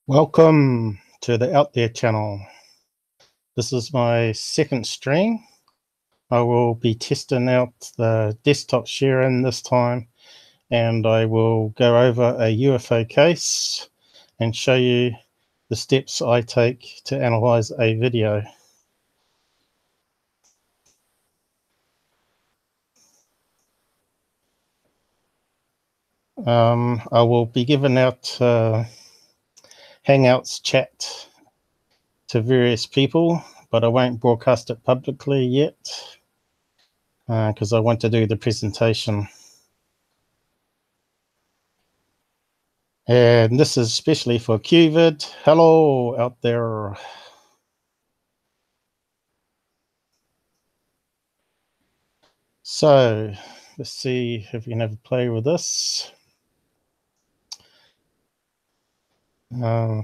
Welcome to the Out There channel. This is my second stream. I will be testing out the desktop sharing this time, and I will go over a UFO case and show you the steps I take to analyze a video. I will be giving out Hangouts chat to various people, but I won't broadcast it publicly yet because I want to do the presentation. And this is especially for QVid. Hello out there. So let's see if we can have a play with this.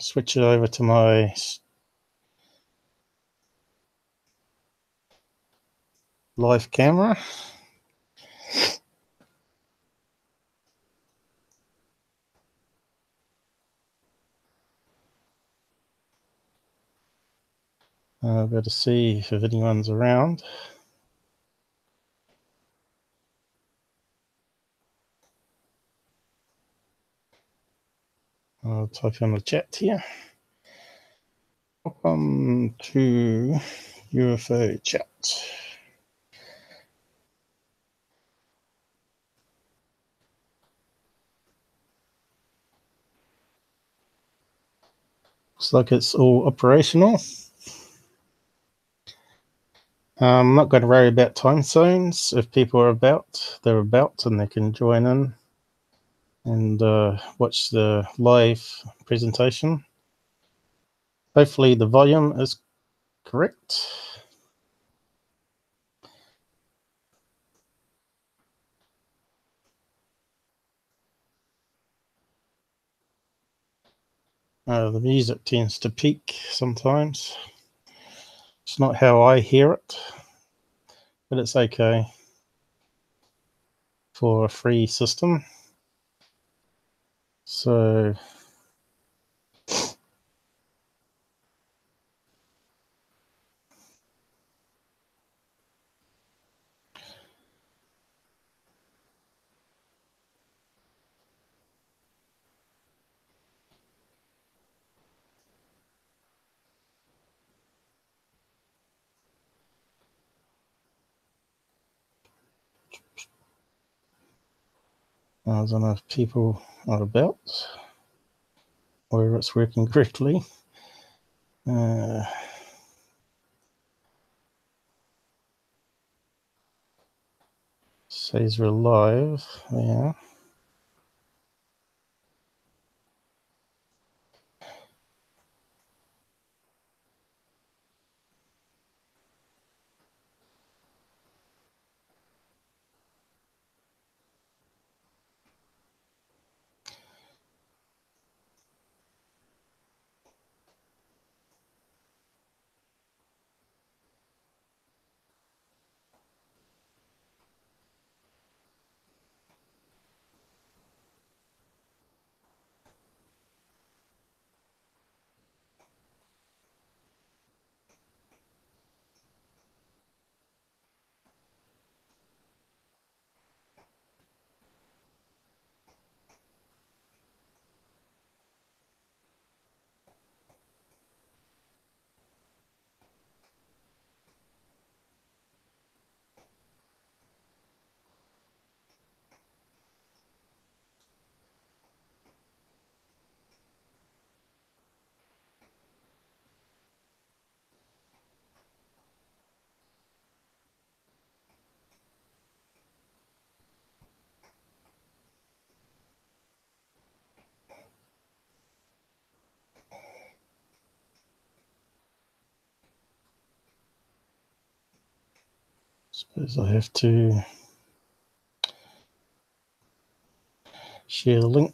Switch it over to my live camera. I've got to see if anyone's around. I'll type in the chat here. Welcome to UFO chat. Looks like it's all operational. I'm not going to worry about time zones. If people are about, they're about, and they can join in and watch the live presentation. Hopefully the volume is correct. The music tends to peak sometimes. It's not how I hear it, but it's okay for a free system. So I don't know if people are about or it's working correctly. Says we're live. Yeah. Suppose I have to share the link.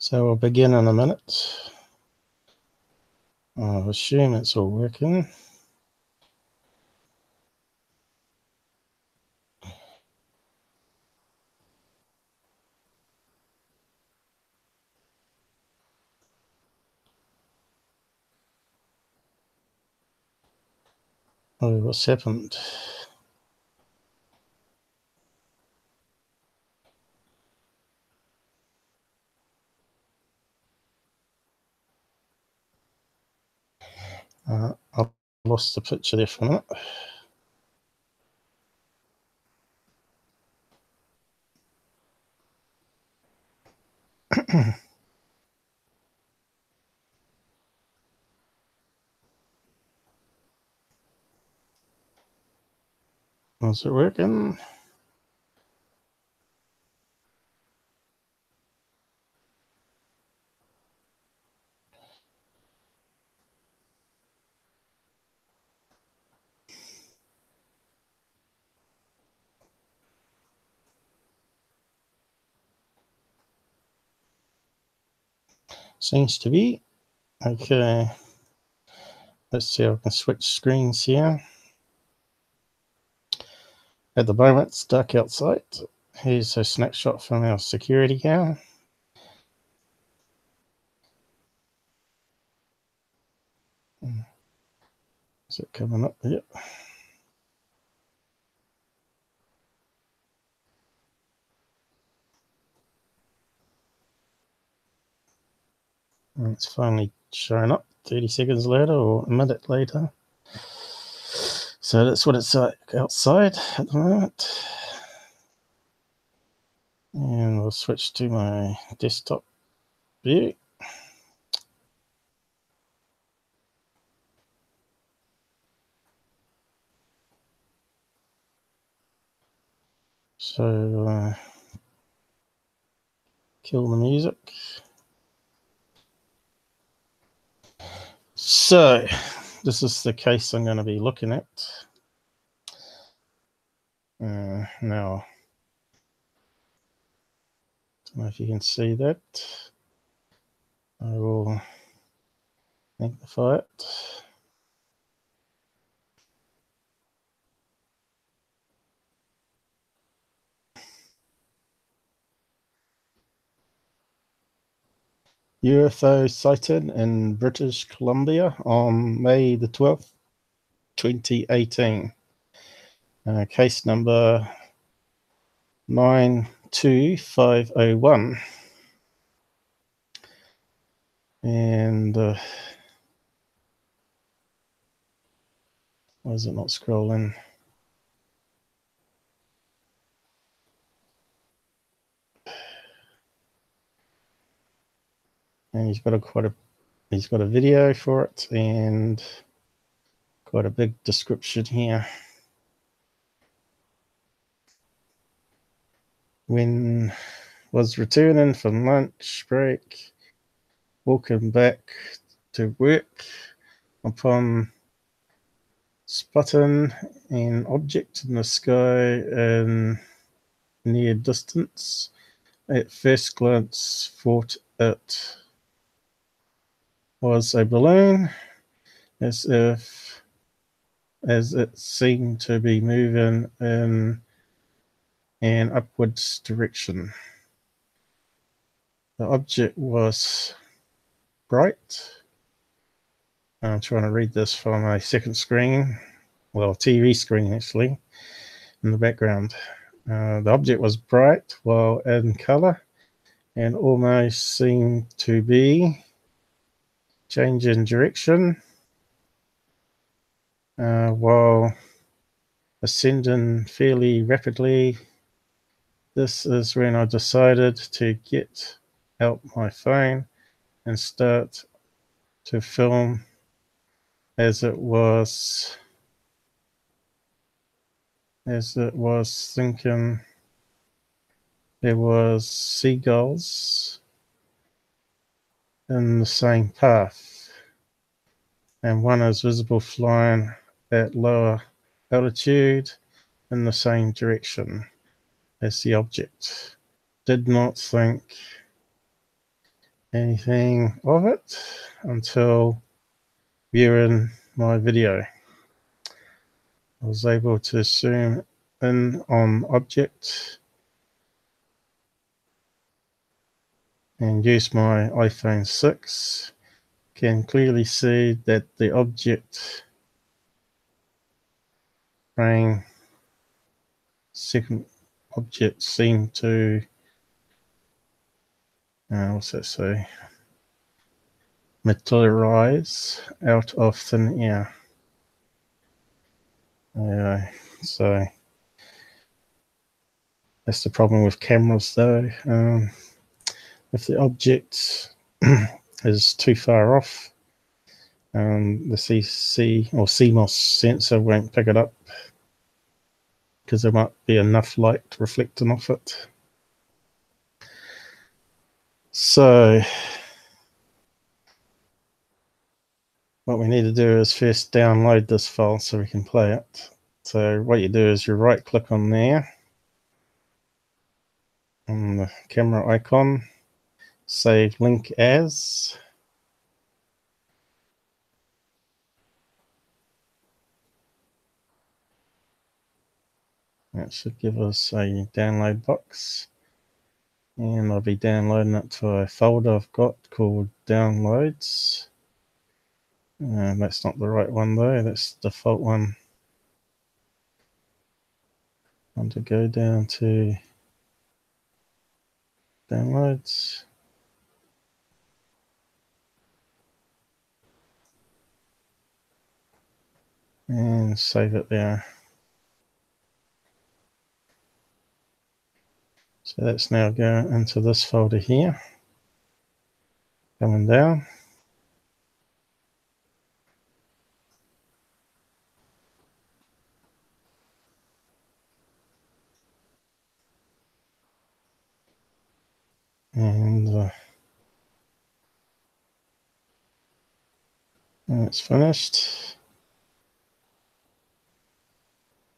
So we'll begin in a minute. I'll assume it's all working. Oh, what's happened? I've lost the picture there for a minute. Is it working? Seems to be. Okay. Let's see if I can switch screens here. At the moment, it's dark outside. Here's a snapshot from our security here. Is it coming up? Yep. And it's finally showing up 30 seconds later or a minute later. So that's what it's like outside at the moment. And we'll switch to my desktop view. So kill the music. So this is the case I'm going to be looking at. Now, I don't know if you can see that. I will magnify it. UFO sighted in British Columbia on May the 12th, 2018. Case number 92501. And why is it not scrolling? And he's got a video for it and quite a big description here. When was returning from lunch break, walking back to work, upon spotting an object in the sky in near distance, at first glance thought it was a balloon, as it seemed to be moving in an upwards direction. The object was bright. I'm trying to read this from my second screen, well, TV screen actually, in the background. The object was bright while in color and almost seemed to be changing direction while ascending fairly rapidly. This is when I decided to get out my phone and start to film, as it was thinking there was seagulls in the same path, and one is visible flying at lower altitude in the same direction as the object. Did not think anything of it until viewing my video. I was able to zoom in on object and use my iPhone 6. Can clearly see that the object frame, second object seemed to, what's that say, materialize out of thin air. So that's the problem with cameras though. If the object is too far off, the CC or CMOS sensor won't pick it up because there might be enough light reflecting off it. So what we need to do is first download this file so we can play it. So what you do is you right click on there, on the camera icon, save link as. That should give us a download box. And I'll be downloading it to a folder I've got called downloads. That's not the right one though, that's the default one. I want to go down to downloads. And save it there. So that's now going into this folder here. Coming down. And it's finished.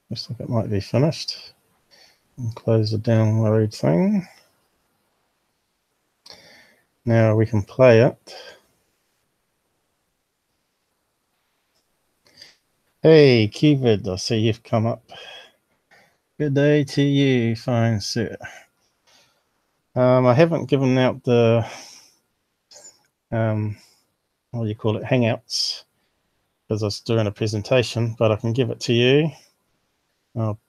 Looks like it might be finished. And close the download thing. Now we can play it. Hey, Keyvid, I see you've come up. Good day to you, fine sir. I haven't given out the, what do you call it, Hangouts, because I was doing a presentation, but I can give it to you. I'll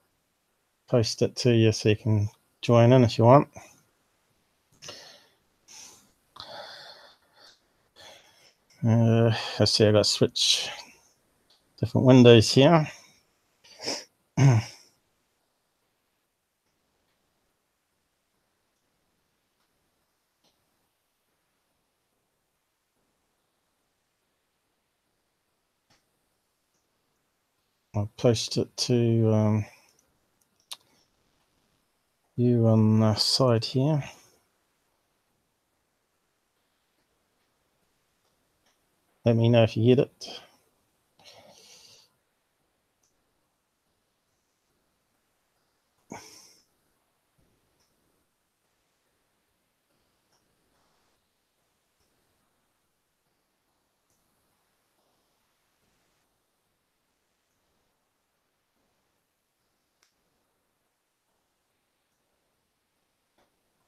post it to you so you can join in if you want. I see I got to switch different windows here. I'll post it to you on the side here. Let me know if you get it.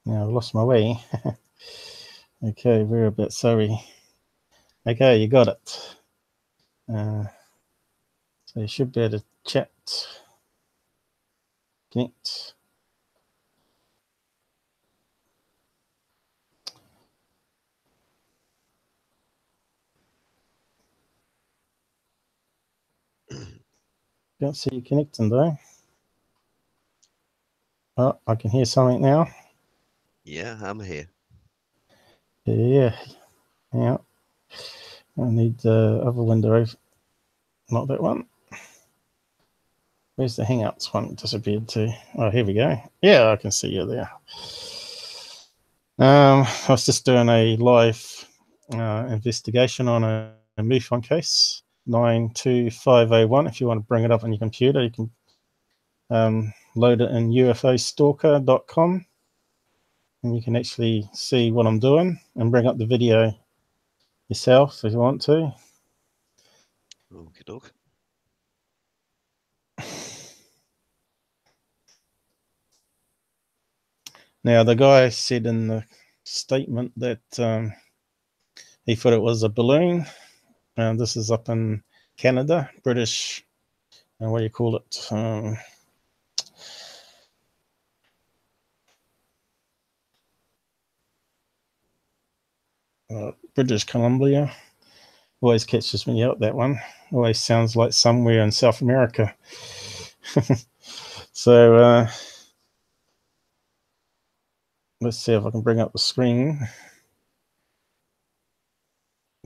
Now I've lost my way. Okay, we're a bit sorry. Okay, you got it. So you should be able to chat. Connect. Don't see you connecting though. Oh, I can hear something now. Yeah, I'm here. Yeah. I need the other window open. Not that one. Where's the Hangouts one? It disappeared to. Oh, here we go. Yeah, I can see you there. I was just doing a live investigation on a MUFON case, 92501. If you want to bring it up on your computer, you can load it in ufostalker.com. and you can actually see what I'm doing and bring up the video yourself if you want to. Okie doke. Now, the guy said in the statement that he thought it was a balloon. This is up in Canada, British, what do you call it? British Columbia. Always catches me out, that one. Always sounds like somewhere in South America. So let's see if I can bring up the screen.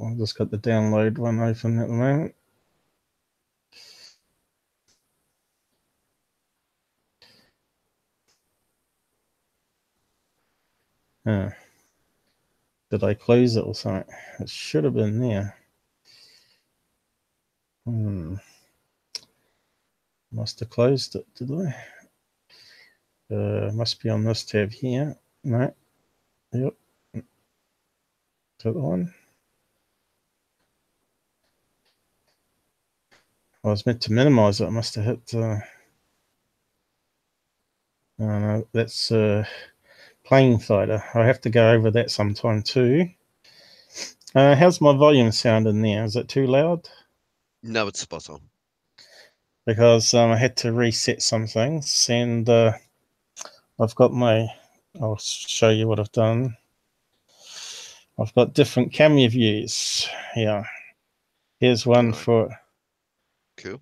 I've just got the download one open at the moment. Did I close it or something? It should have been there. Must have closed it, did I? Must be on this tab here. No. Yep. Is that the one? I was meant to minimize it. I must have hit. Oh no, that's plane fighter. I have to go over that sometime too. How's my volume sound in there? Is it too loud? No, it's spot on. Because I had to reset some things, and I've got my. I'll show you what I've done. I've got different camera views here. Here's one for. Cool.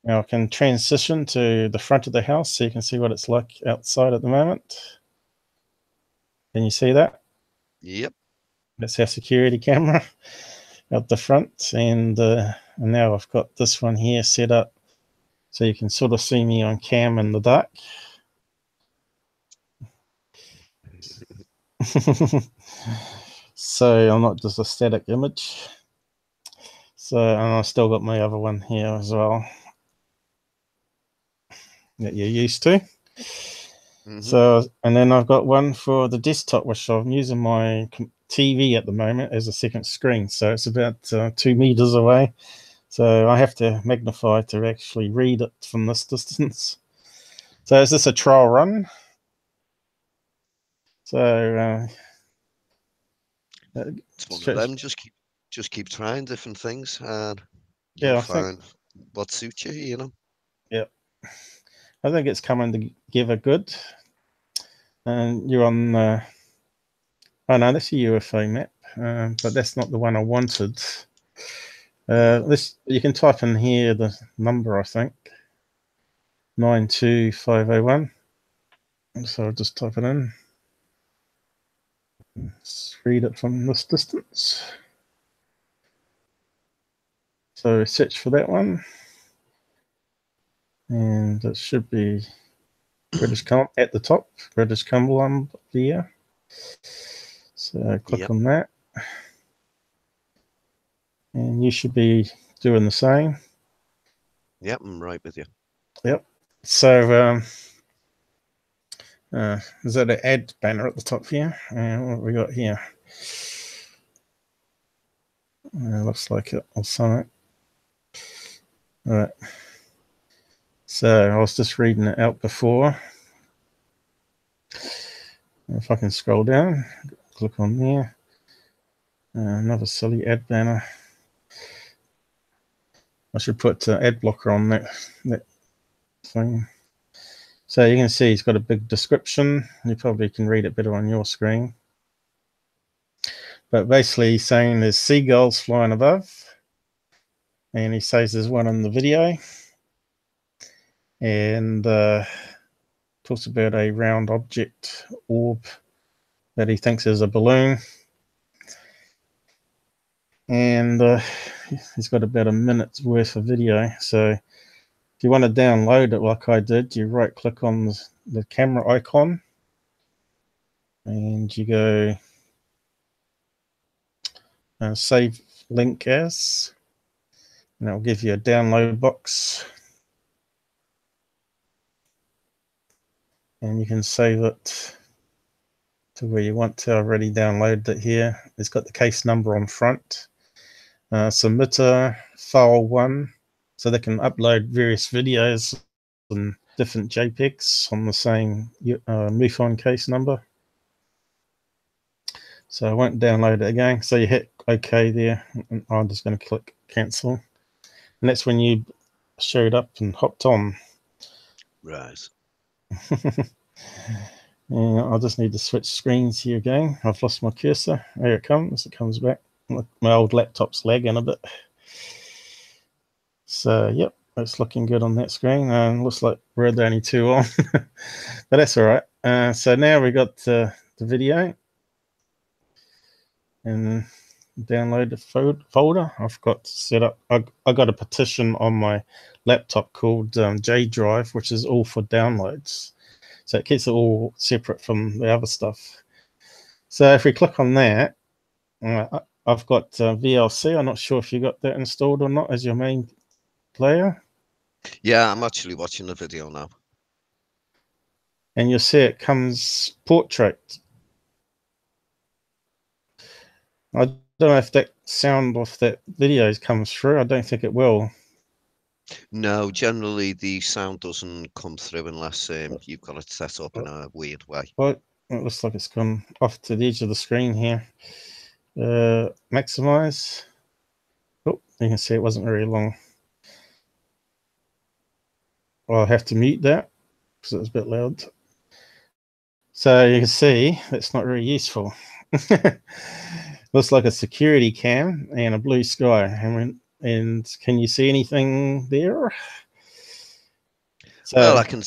Now I can transition to the front of the house so you can see what it's like outside at the moment. Can you see that? Yep. That's our security camera out the front, and now I've got this one here set up so you can sort of see me on cam in the dark. So I'm not just a static image. So, and I've still got my other one here as well that you're used to. So, and then I've got one for the desktop, which I'm using my TV at the moment as a second screen. So it's about 2 meters away. So I have to magnify to actually read it from this distance. So is this a trial run? So it's one of them. Just keep trying different things, and you'll find what suits you. You know. Yeah, I think it's coming together good. And you're on. Oh no, that's a UFO map, but that's not the one I wanted. This you can type in here the number, I think 92501. So I'll just type it in. Let's read it from this distance. So search for that one, and it should be British Columbia at the top. British Columbia. So click on that, and you should be doing the same. Yep, I'm right with you. Yep. So is that an ad banner at the top here? And what we got here? Looks like it. I'll sign it. All right. So I was just reading it out before. If I can scroll down, click on there. Another silly ad banner. I should put ad blocker on that thing. So you can see he's got a big description. You probably can read it better on your screen. But basically he's saying there's seagulls flying above. And he says there's one in the video. And talks about a round object orb that he thinks is a balloon. And he's got about a minute's worth of video. So if you want to download it like I did, you right click on the camera icon and you go save link as, and it'll give you a download box. And you can save it to where you want to. I've already downloaded it here. It's got the case number on front. Submitter file 1, so they can upload various videos and different JPEGs on the same MUFON case number. So I won't download it again. So you hit OK there, and I'm just going to click cancel. And that's when you showed up and hopped on. Right. Yeah, I just need to switch screens here again. I've lost my cursor. There it comes. It comes back. My old laptop's lagging a bit. So, yep, it's looking good on that screen. And looks like we're the only two on. But that's all right. So now we got the video. And download the folder. I've got set up. I got a partition on my laptop called J Drive, which is all for downloads. So it keeps it all separate from the other stuff. So if we click on that, I've got VLC. I'm not sure if you got that installed or not as your main player. Yeah, I'm actually watching the video now. And you'll see it comes portrait. I don't know if that sound off that video comes through. I don't think it will. No, generally the sound doesn't come through unless you've got it set up in a weird way. Well, it looks like it's gone off to the edge of the screen here. Maximize. Oh, you can see it wasn't very long. Well, I'll have to mute that because it was a bit loud. So you can see that's not very useful. Looks like a security cam and a blue sky. And can you see anything there? So, well, I can.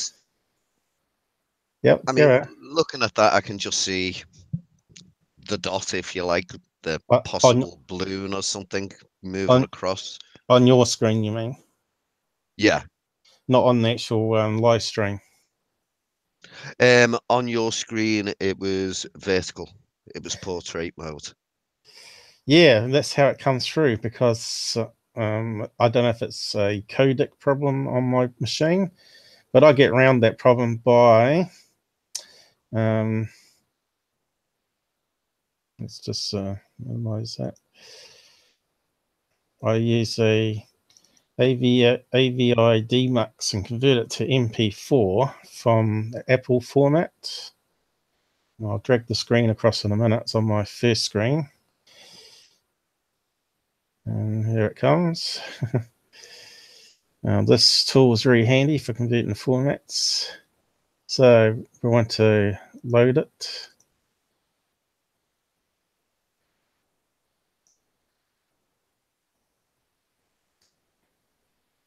Yep. I mean, looking at that, I can just see the dot, if you like, the possible balloon or something moving across. On your screen, you mean? Yeah. Not on the actual live stream. On your screen, it was vertical. It was portrait mode. Yeah, that's how it comes through because I don't know if it's a codec problem on my machine, but I get around that problem by let's just minimize that. I use a Avidemux and convert it to MP4 from the Apple format. I'll drag the screen across in a minute. It's on my first screen. And here it comes. This tool is very handy for converting formats. So we want to load it.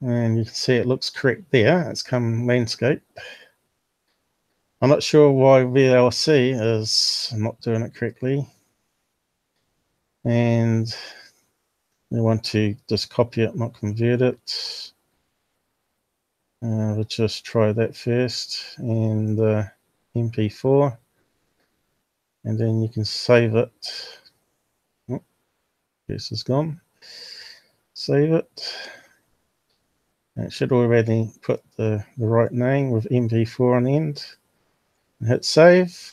And you can see it looks correct there. It's come landscape. I'm not sure why VLC is not doing it correctly. And we want to just copy it, not convert it. We'll just try that first. And MP4. And then you can save it. Oh, this is gone. Save it. And it should already put the right name with MP4 on the end. And hit save.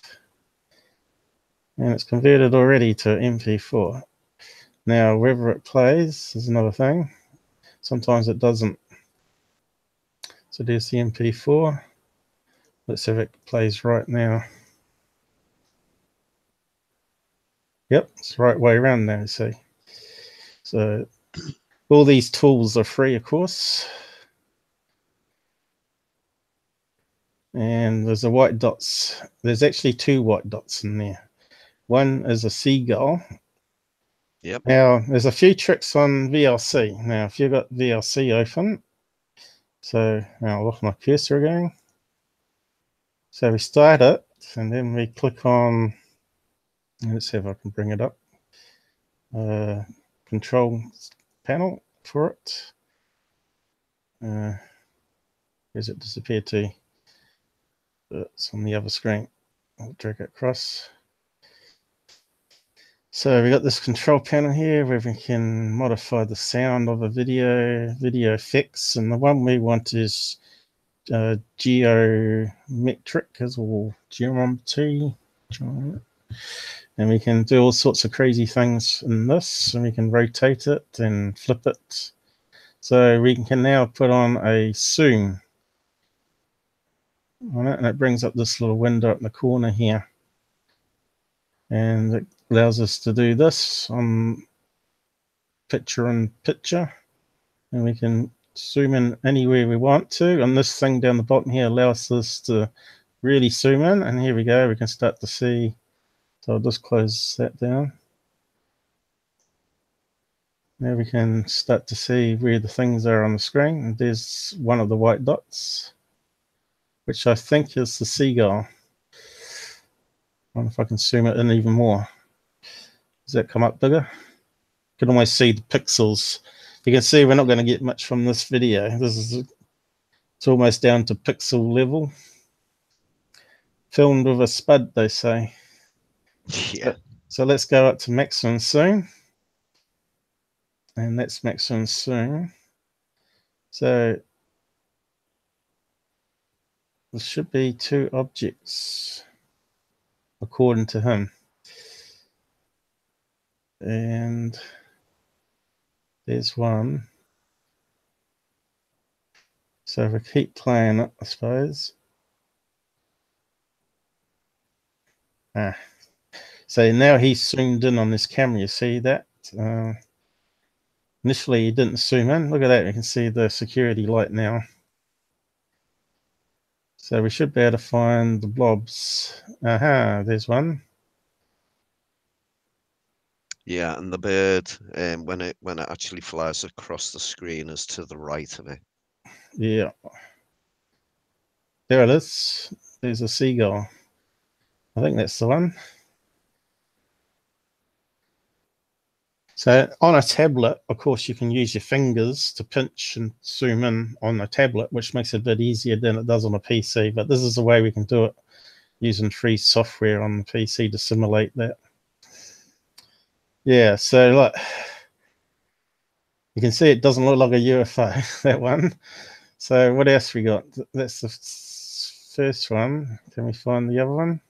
And it's converted already to MP4. Now, whether it plays is another thing. Sometimes it doesn't. So there's the MP4. Let's see if it plays right now. Yep, it's the right way around now, you see. So all these tools are free, of course. And there's the white dots. There's actually two white dots in there. One is a seagull. Yep. Now, there's a few tricks on VLC. Now, if you've got VLC open, so now I'll look my cursor again. So we start it, and then we click on, let's see if I can bring it up, control panel for it. Where's it disappeared to? It's on the other screen. I'll drag it across. So we got this control panel here where we can modify the sound of a video effects, and the one we want is geometric, as well, geometry. And we can do all sorts of crazy things in this, and we can rotate it and flip it. So we can now put on a zoom on it, and it brings up this little window up in the corner here. And it allows us to do this on picture in picture, and we can zoom in anywhere we want to. And this thing down the bottom here allows us to really zoom in, and here we go, we can start to see. So I'll just close that down. Now we can start to see where the things are on the screen. And there's one of the white dots, which I think is the seagull. I wonder if I can zoom it in even more. Does that come up bigger? You can almost see the pixels. You can see we're not going to get much from this video. It's almost down to pixel level. Filmed with a spud, they say. Yeah. So let's go up to maximum zoom. And that's maximum zoom. So there should be 2 objects, according to him. And there's one. So if I keep playing it, I suppose. So now he's zoomed in on this camera. You see that? Initially, he didn't zoom in. Look at that. You can see the security light now. So we should be able to find the blobs. Aha, there's one. Yeah, and the bird, when it actually flies across the screen, is to the right of it. Yeah. There it is. There's a seagull. I think that's the one. So on a tablet, of course, you can use your fingers to pinch and zoom in on a tablet, which makes it a bit easier than it does on a PC. But this is the way we can do it using free software on the PC to simulate that. Yeah, so look, you can see it doesn't look like a UFO, that one. So what else we got? That's the first one. Can we find the other one?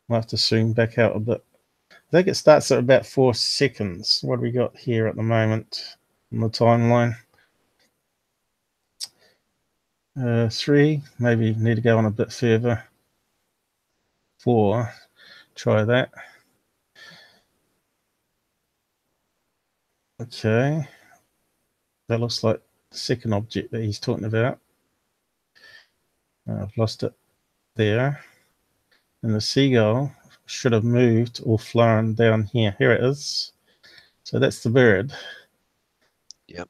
I'll have to zoom back out a bit. I think it starts at about 4 seconds. What do we got here at the moment on the timeline? 3, maybe need to go on a bit further. 4, try that. Okay, that looks like the second object that he's talking about. I've lost it there. And the seagull should have moved or flown down here. Here it is. So that's the bird. Yep.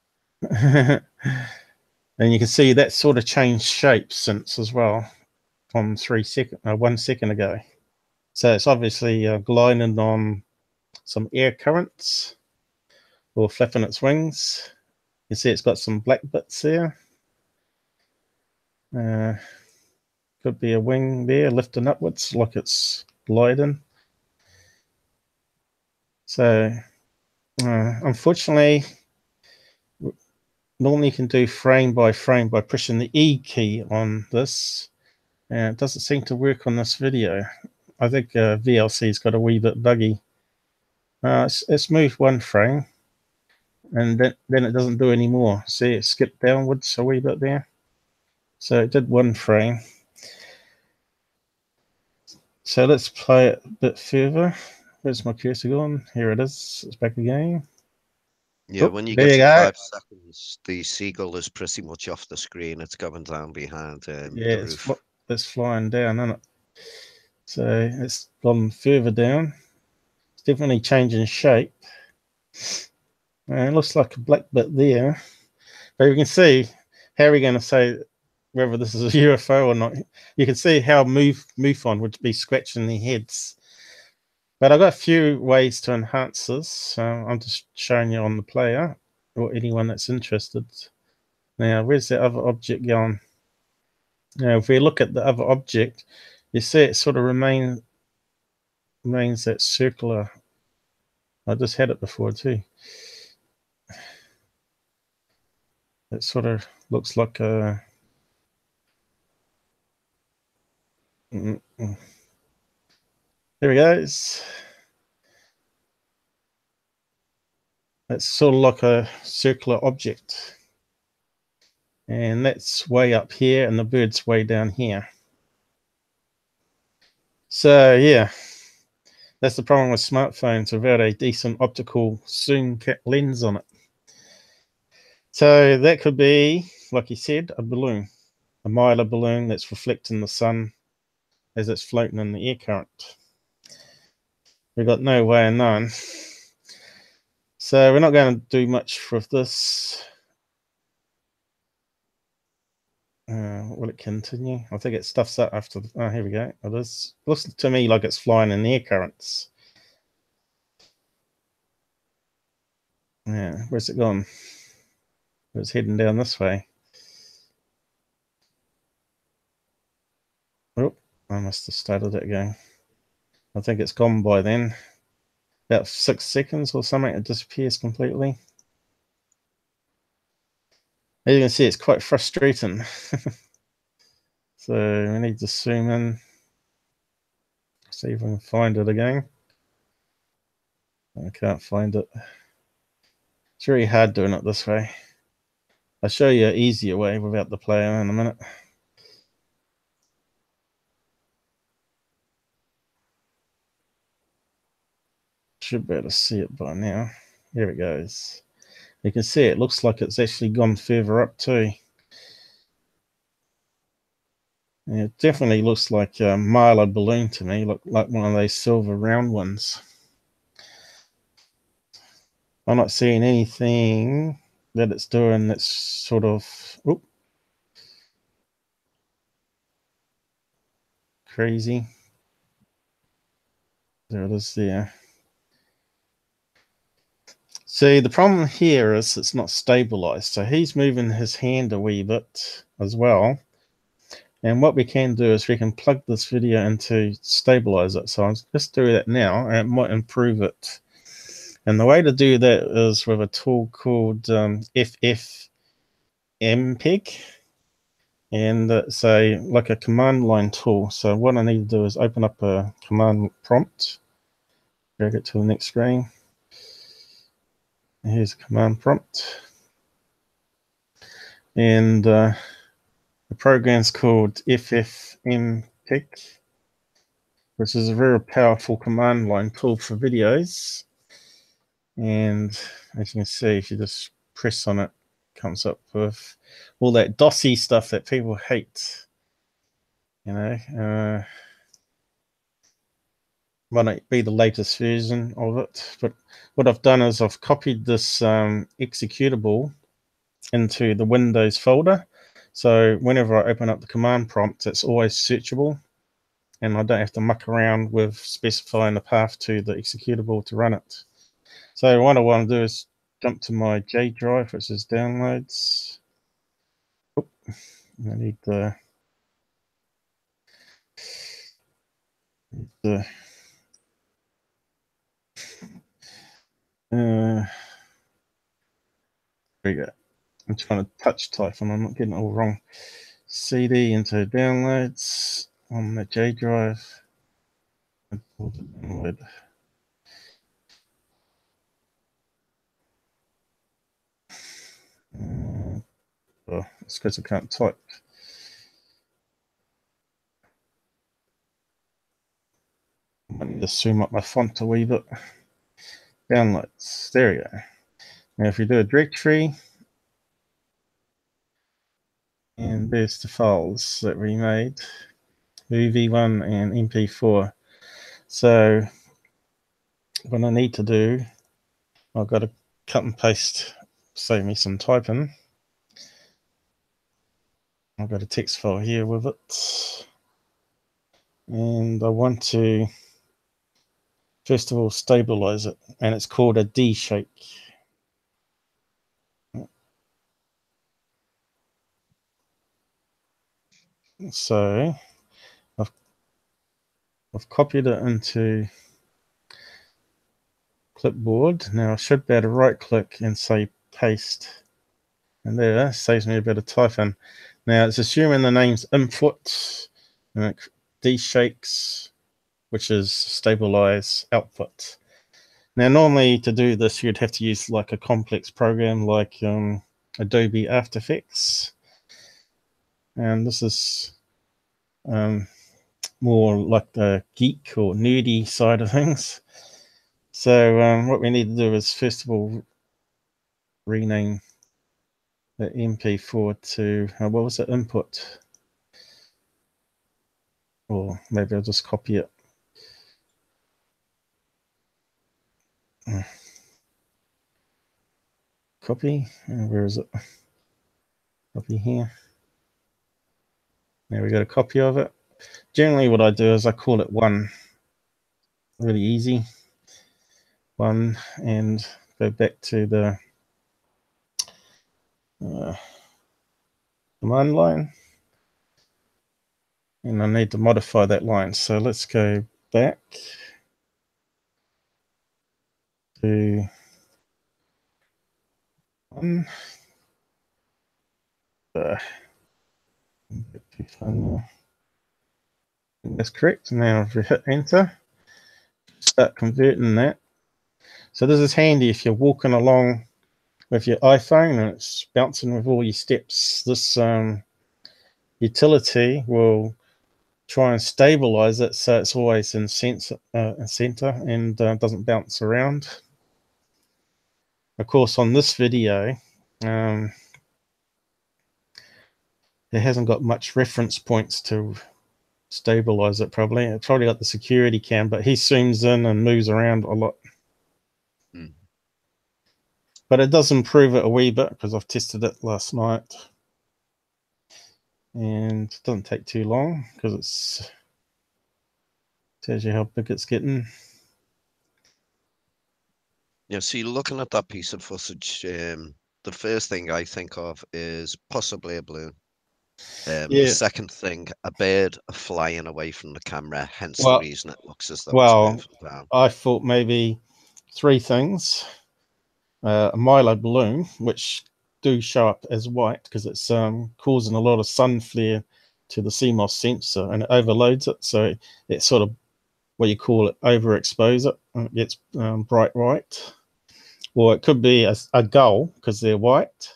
And you can see that sort of changed shape since as well from 1 second ago. So it's obviously gliding on some air currents or flapping its wings. You see it's got some black bits there. Could be a wing there lifting upwards like it's gliding. So unfortunately, normally you can do frame by frame by pushing the E key on this. And it doesn't seem to work on this video. I think VLC's got a wee bit buggy. It's moved 1 frame, and then it doesn't do any more. See, it skipped downwards a wee bit there. So it did 1 frame. So let's play it a bit further. Where's my cursor gone? Here it is. It's back again. Yeah, when you get to 5 seconds, the seagull is pretty much off the screen. It's going down behind the roof. It's flying down, isn't it? So it's gone further down. It's definitely changing shape. And it looks like a black bit there. But you can see, how are we going to say whether this is a UFO or not? You can see how MUFON would be scratching their heads. But I've got a few ways to enhance this. I'm just showing you on the player, or anyone that's interested. Now, where's the other object going? Now, if we look at the other object, you see it sort of remains that circular. I just had it before too. It sort of looks like a... There he goes. That's sort of like a circular object. And that's way up here, and the bird's way down here. So yeah, that's the problem with smartphones without a decent optical zoom lens on it. So that could be, like you said, a balloon, a Mylar balloon that's reflecting the sun as it's floating in the air current. We've got no way of knowing. So we're not going to do much with this. Will it continue? I think it stuffs up after. Oh, here we go. It is. Looks to me like it's flying in the air currents. Yeah, where's it gone? It's heading down this way. Oh, I must have started it again. I think it's gone by then. About 6 seconds or something, it disappears completely. As you can see, it's quite frustrating. So we need to zoom in. See if we can find it again. I can't find it. It's really hard doing it this way. I'll show you an easier way without the player in a minute. Should be able to see it by now. Here it goes. You can see it looks like it's actually gone further up too. Yeah, it definitely looks like a Mylar balloon to me, look like one of those silver round ones. I'm not seeing anything that it's doing that's sort of crazy. There it is there. See, the problem here is it's not stabilized. So he's moving his hand a wee bit as well. And what we can do is we can plug this video into stabilize it. So I'll just do that now, and it might improve it. And the way to do that is with a tool called FFMPEG. And it's like a command line tool. So what I need to do is open up a command prompt, drag it to the next screen. Here's a command prompt. And the program's called FFMPEG, which is a very powerful command line tool for videos. And as you can see, if you just press on it, it comes up with all that DOSy stuff that people hate. You know, might not be the latest version of it, but what I've done is I've copied this executable into the Windows folder. So whenever I open up the command prompt, it's always searchable, and I don't have to muck around with specifying the path to the executable to run it. So what I want to do is jump to my J drive, which is downloads. I need the there we go. I'm trying to touch type and I'm not getting it all wrong. CD into downloads on the J drive. Download. Oh, it's because I can't type. I need to zoom up my font a wee bit. Downloads. There we go. Now, if we do a directory, and there's the files that we made, UV1 and MP4. So what I need to do, I've got to cut and paste, save me some typing. I've got a text file here with it. And I want to, first of all, stabilize it. And it's called a deshake. So I've copied it into clipboard. Now I should be able to right click and say paste. And there, saves me a bit of typing. Now it's assuming the name's input, and it deshakes which is stabilize output. Now, normally to do this, you'd have to use like a complex program like Adobe After Effects. And this is more like the geek or nerdy side of things. So what we need to do is, first of all, rename the MP4 to, what was the input? Or maybe I'll just copy it. Copy, where is it? Copy here. There we got a copy of it. Generally what I do is I call it 1. Really easy. 1, and go back to the command line. And I need to modify that line. So let's go back to 1. That's correct. Now if we hit enter, start converting that. So this is handy if you're walking along with your iPhone and it's bouncing with all your steps. This utility will try and stabilize it so it's always in center and doesn't bounce around. Of course, on this video, it hasn't got much reference points to stabilize it. Probably it's probably got the security cam, but he zooms in and moves around a lot. But it does improve it a wee bit because I've tested it last night, and it doesn't take too long because it's tells you how big it's getting. Yeah, so you're looking at that piece of footage. The first thing I think of is possibly a balloon. The second thing, a bird flying away from the camera, hence the reason it looks as though it's moving down. I thought maybe 3 things. A Milo balloon, which do show up as white because it's causing a lot of sun flare to the CMOS sensor, and it overloads it, so it sort of, what you call it, overexpose it, and it gets bright white. Or it could be a gull because they're white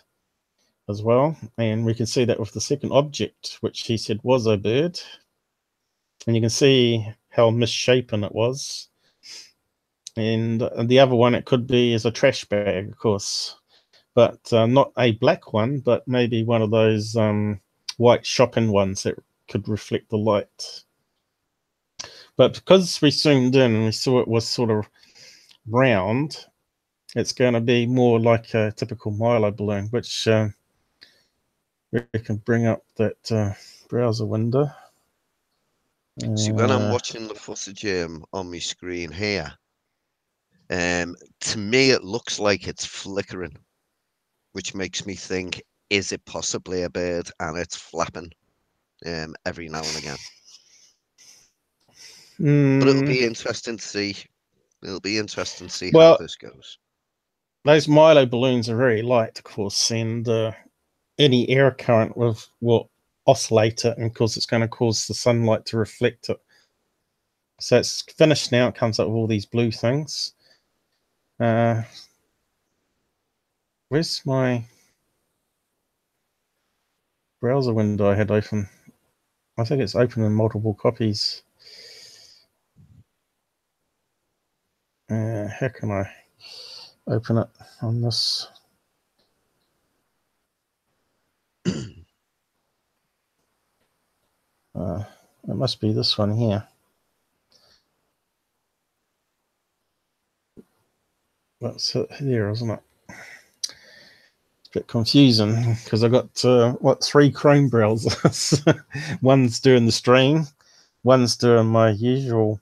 as well, and we can see that with the second object, which he said was a bird, and you can see how misshapen it was. And the other one it could be is a trash bag, of course, but not a black one, but maybe one of those white shopping ones that could reflect the light. But because we zoomed in and we saw it was sort of round, it's going to be more like a typical Milo balloon, which we can bring up that browser window. See, when I'm watching the footage on my screen here, to me it looks like it's flickering, which makes me think, is it possibly a bird and it's flapping every now and again? But it'll be interesting to see. It'll be interesting to see how this goes. Those Milo balloons are very light, of course, and any air current will oscillate it, and of course it's going to cause the sunlight to reflect it. So it's finished now. It comes up with all these blue things. Where's my browser window I had open? I think it's open in multiple copies. How can I open it on this? It must be this one here. That's it here, isn't it? It's a bit confusing because I got 3 Chrome browsers. One's doing the stream, one's doing my usual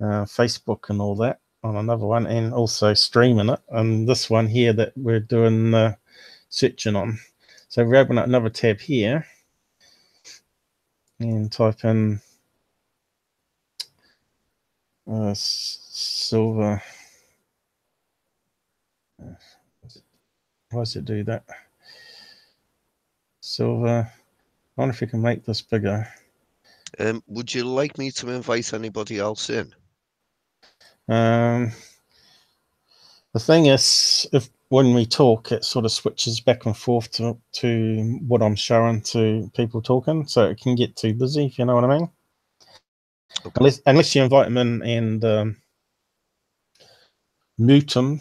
Facebook and all that on another one, and also streaming it, and this one here that we're doing searching on. So we're opening up another tab here and type in silver. Why does it do that? Silver. I wonder if we can make this bigger. Would you like me to invite anybody else in? The thing is, if when we talk, it sort of switches back and forth to what I'm showing to people talking, so it can get too busy, if you know what I mean. Okay. Unless you invite them in and mute them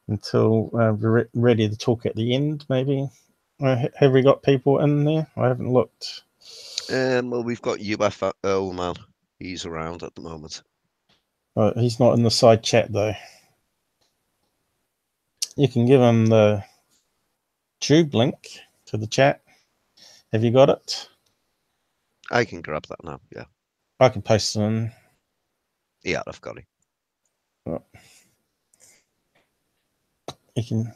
until we're ready to talk at the end, maybe. Have we got people in there? I haven't looked. Well, we've got UFO man. He's around at the moment. He's not in the side chat though. You can give him the tube link to the chat. Have you got it? I can grab that now. Yeah. I can post it in. Yeah, I've got it. You can.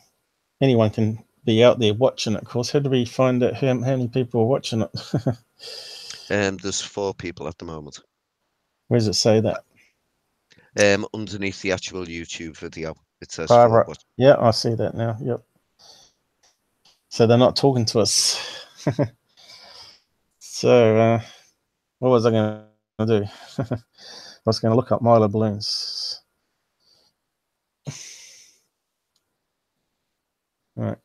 Anyone can be out there watching it. Of course, how do we find out how many people are watching it? There's 4 people at the moment. Where does it say that? Underneath the actual YouTube video, it says 4. Right. Yeah, I see that now. Yep. So they're not talking to us. So what was I going to do? I was going to look up Milo balloons. Right.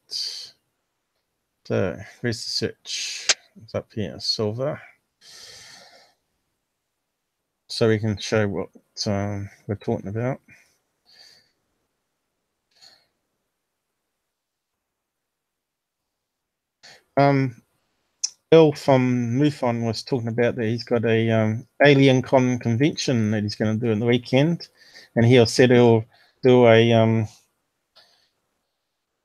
So where's the search? It's up here, silver. So we can show what we're talking about. Bill from MUFON was talking about that he's got a Alien Con convention that he's going to do in the weekend, and he said he'll do a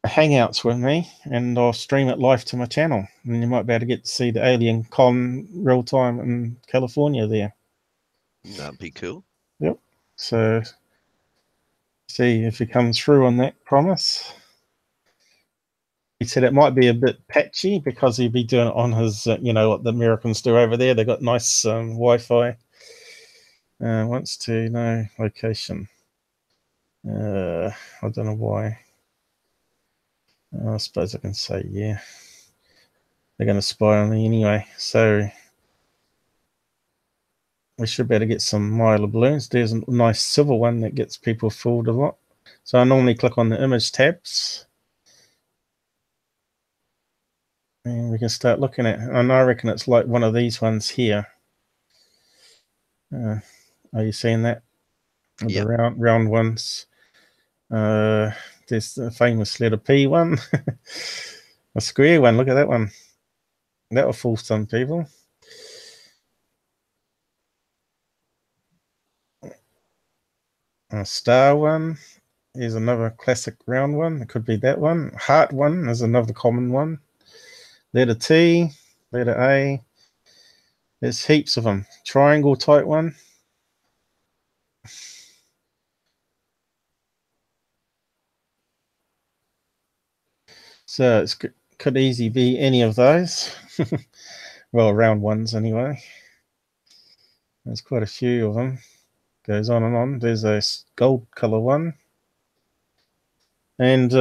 hangouts with me, and I'll stream it live to my channel, and you might be able to get to see the Alien Con real time in California there. That'd be cool. Yep. So see if he comes through on that promise. He said it might be a bit patchy because he'd be doing it on his, you know, what the Americans do over there. They got nice Wi-Fi. Wants to know location. I don't know why. I suppose I can say yeah. They're going to spy on me anyway. So we should be able to get some Milo balloons. There's a nice silver one that gets people fooled a lot. So I normally click on the image tabs. And we can start looking at it. And I reckon it's like one of these ones here. Are you seeing that? Yeah. The round ones. There's the famous letter P one. A square one. Look at that one. That will fool some people. A star one. Here's another classic round one. It could be that one. Heart one is another common one. Letter T, letter A. There's heaps of them. Triangle type one. So it could easily be any of those. Well, round ones anyway. There's quite a few of them. Goes on and on. There's a gold color one. And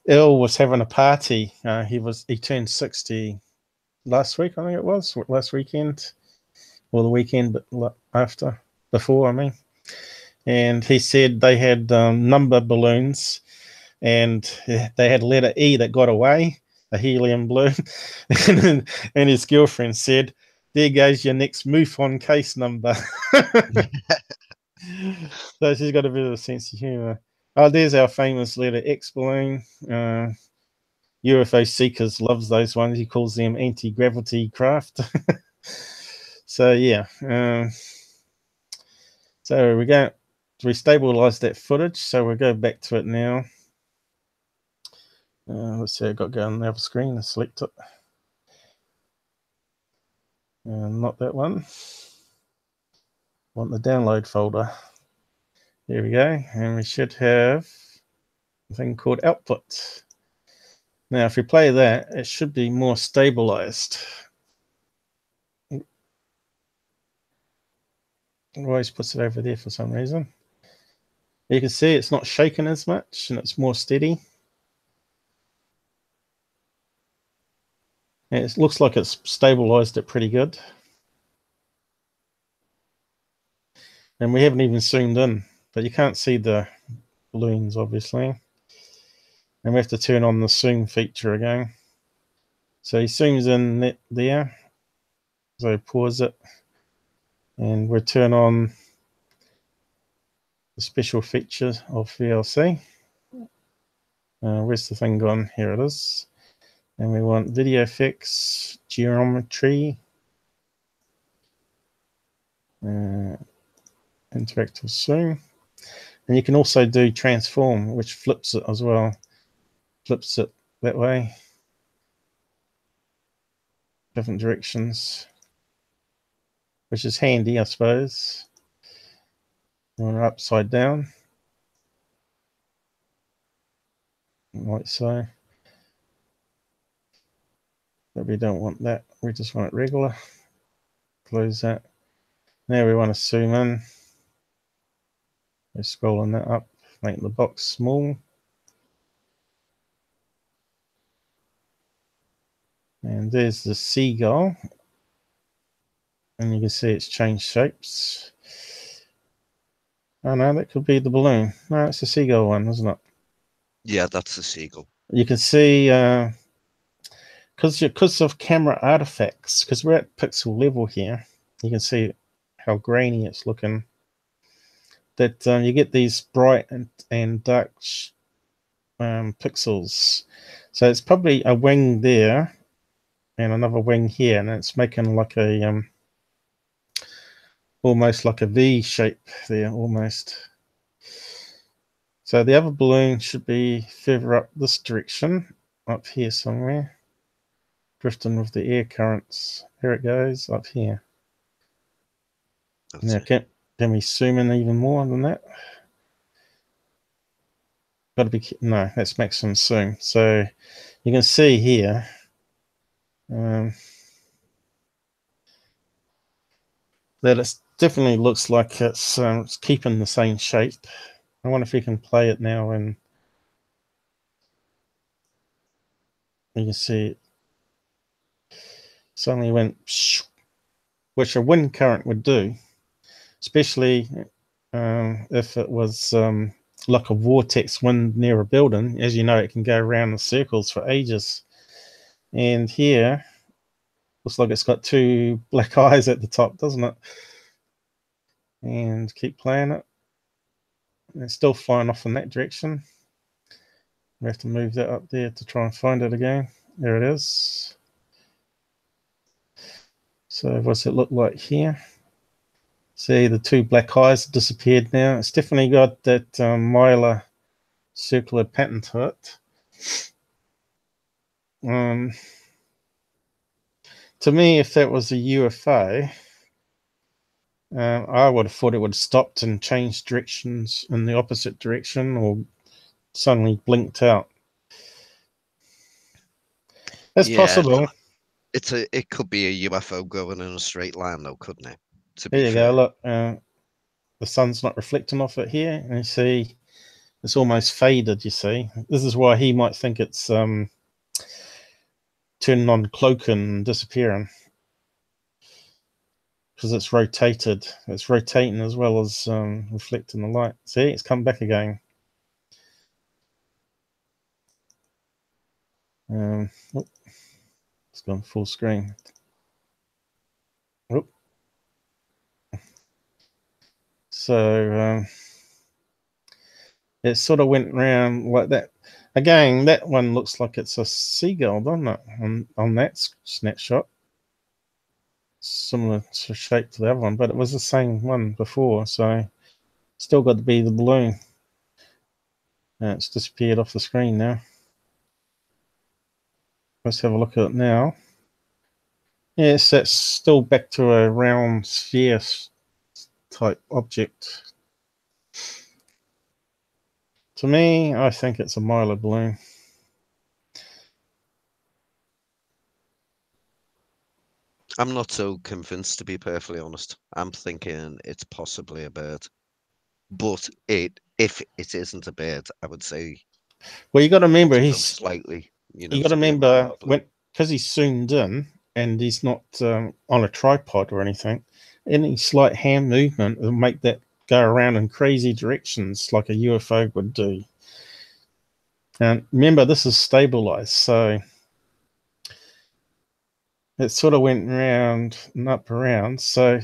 Earl was having a party. He turned 60 last week, I think it was, last weekend, or the weekend but before, I mean. And he said they had number balloons, and they had letter E that got away, a helium balloon. and his girlfriend said, "There goes your next MUFON case number." So she's got a bit of a sense of humor. Oh, there's our famous letter X balloon. UFO Seekers loves those ones. He calls them anti-gravity craft. So yeah. So we're going to stabilize that footage. So we'll go back to it now. Let's see, I've got to go on the other screen and select it. Not that one. Want the download folder. There we go. And we should have a thing called output. Now, if we play that, it should be more stabilized. It always puts it over there for some reason. You can see it's not shaking as much and it's more steady. And it looks like it's stabilized it pretty good. And we haven't even zoomed in, but you can't see the balloons, obviously. And we have to turn on the zoom feature again. So he zooms in there. So pause it. And we'll turn on the special feature of VLC. Where's the thing gone? Here it is. And we want video effects, geometry, interactive zoom. And you can also do transform, which flips it as well. Flips it that way. Different directions. Which is handy, I suppose. You want it upside down. Like so. But we don't want that. We just want it regular. Close that. Now we want to zoom in. We're scrolling that up, making the box small. And there's the seagull. And you can see it's changed shapes. Oh no, that could be the balloon. No, it's the seagull one, isn't it? Yeah, that's the seagull. You can see, because of camera artifacts, because we're at pixel level here, you can see how grainy it's looking. That you get these bright and dark pixels. So it's probably a wing there and another wing here, and it's making like a almost like a V shape there, almost. So the other balloon should be further up this direction, up here somewhere, drifting with the air currents. There it goes, up here. Now, can we zoom in even more than that? Got to be, no, that's maximum zoom. So you can see here, that it definitely looks like it's keeping the same shape. I wonder if you can play it now, and you can see it suddenly went, which a wind current would do, especially if it was like a vortex wind near a building. As you know, it can go around in circles for ages. And here, looks like it's got two black eyes at the top, doesn't it? And keep playing it. And it's still flying off in that direction. We have to move that up there to try and find it again. There it is. So what's it look like here? See, the two black eyes disappeared now. It's definitely got that mylar circular pattern to it. To me, if that was a UFO, I would have thought it would have stopped and changed directions in the opposite direction, or suddenly blinked out. That's possible. It could be a UFO going in a straight line, though, couldn't it? There you go. Look, the sun's not reflecting off it here, and you see it's almost faded. You see, this is why he might think it's turning on cloaking and disappearing, because it's rotated. It's rotating as well as reflecting the light. See, it's come back again. It's gone full screen. Oop. So it sort of went around like that. Again, that one looks like it's a seagull, doesn't it? On that snapshot. Similar shape to the other one, but it was the same one before, so still got to be the balloon. It's disappeared off the screen now. Let's have a look at it now. Yes, that's still back to a round sphere type object. To me, I think it's a mylar balloon. I'm not so convinced, to be perfectly honest. I'm thinking it's possibly a bird. But if it isn't a bird, I would say. Well, you got to remember he's slightly. You got to remember because he's zoomed in and he's not on a tripod or anything, any slight hand movement will make that go around in crazy directions like a UFO would do. And remember, this is stabilized, so it sort of went round and up around. So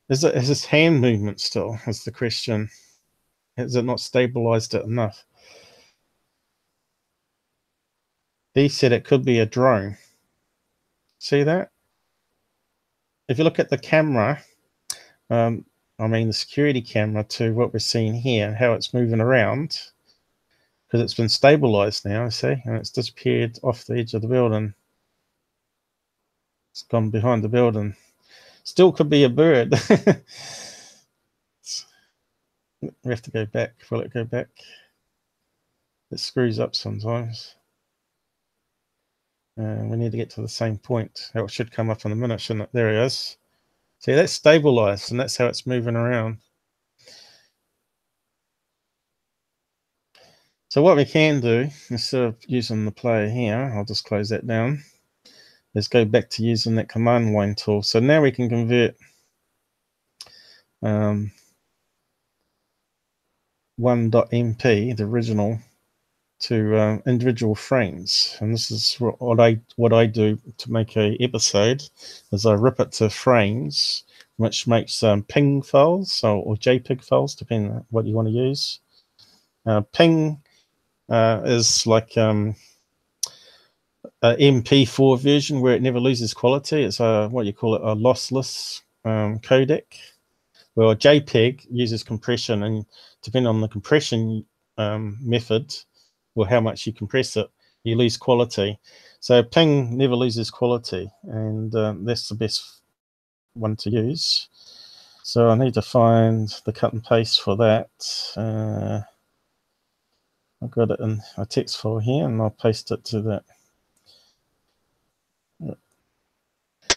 is this hand movement still, is the question. Has it not stabilized it enough? He said it could be a drone. See that? If you look at the camera, I mean the security camera, to what we're seeing here, how it's moving around, because it's been stabilized now, see, and it's disappeared off the edge of the building. It's gone behind the building. Still could be a bird. We have to go back. Will it go back? It screws up sometimes. We need to get to the same point. It should come up in a minute, shouldn't it? There it is. See, that's stabilized, and that's how it's moving around. So what we can do, instead of using the player here, I'll just close that down, is go back to using that command line tool. So now we can convert 1.mp, the original, to individual frames. And this is what I do to make a episode, is I rip it to frames, which makes ping files or JPEG files, depending on what you want to use. Ping is like an MP4 version where it never loses quality. It's what you call it, a lossless codec. Well, JPEG uses compression, and depending on the compression method, or how much you compress it, you lose quality. So ping never loses quality, and that's the best one to use. So I need to find the cut and paste for that. I've got it in a text file here, and I'll paste it to that.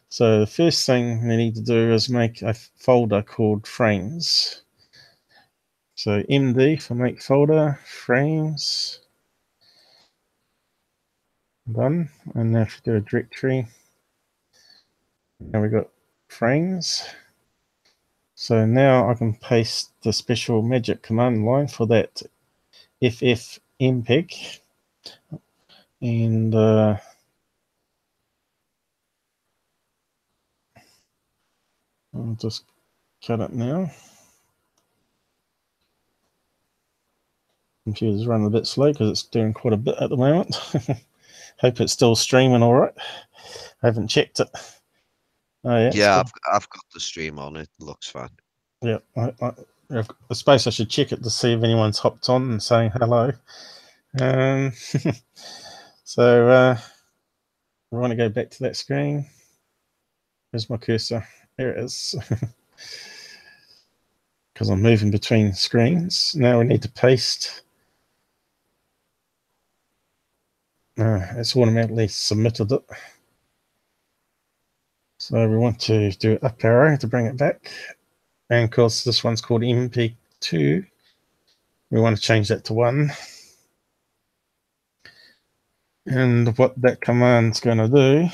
So the first thing we need to do is make a folder called frames. So MD for make folder, frames. Done. And now if we do a directory, now we've got frames. So now I can paste the special magic command line for that FFMPEG, and I'll just cut it now. Computer's running a bit slow because it's doing quite a bit at the moment. Hope it's still streaming all right. I haven't checked it. Oh yeah. Yeah, I've got the stream on. It looks fine. Yeah, I suppose I should check it to see if anyone's hopped on and saying hello. So we want to go back to that screen. Where's my cursor? There it is. Because I'm moving between screens. Now we need to paste. It's automatically submitted it. So we want to do up arrow to bring it back. And of course, this one's called MP2. We want to change that to 1. And what that command's going to do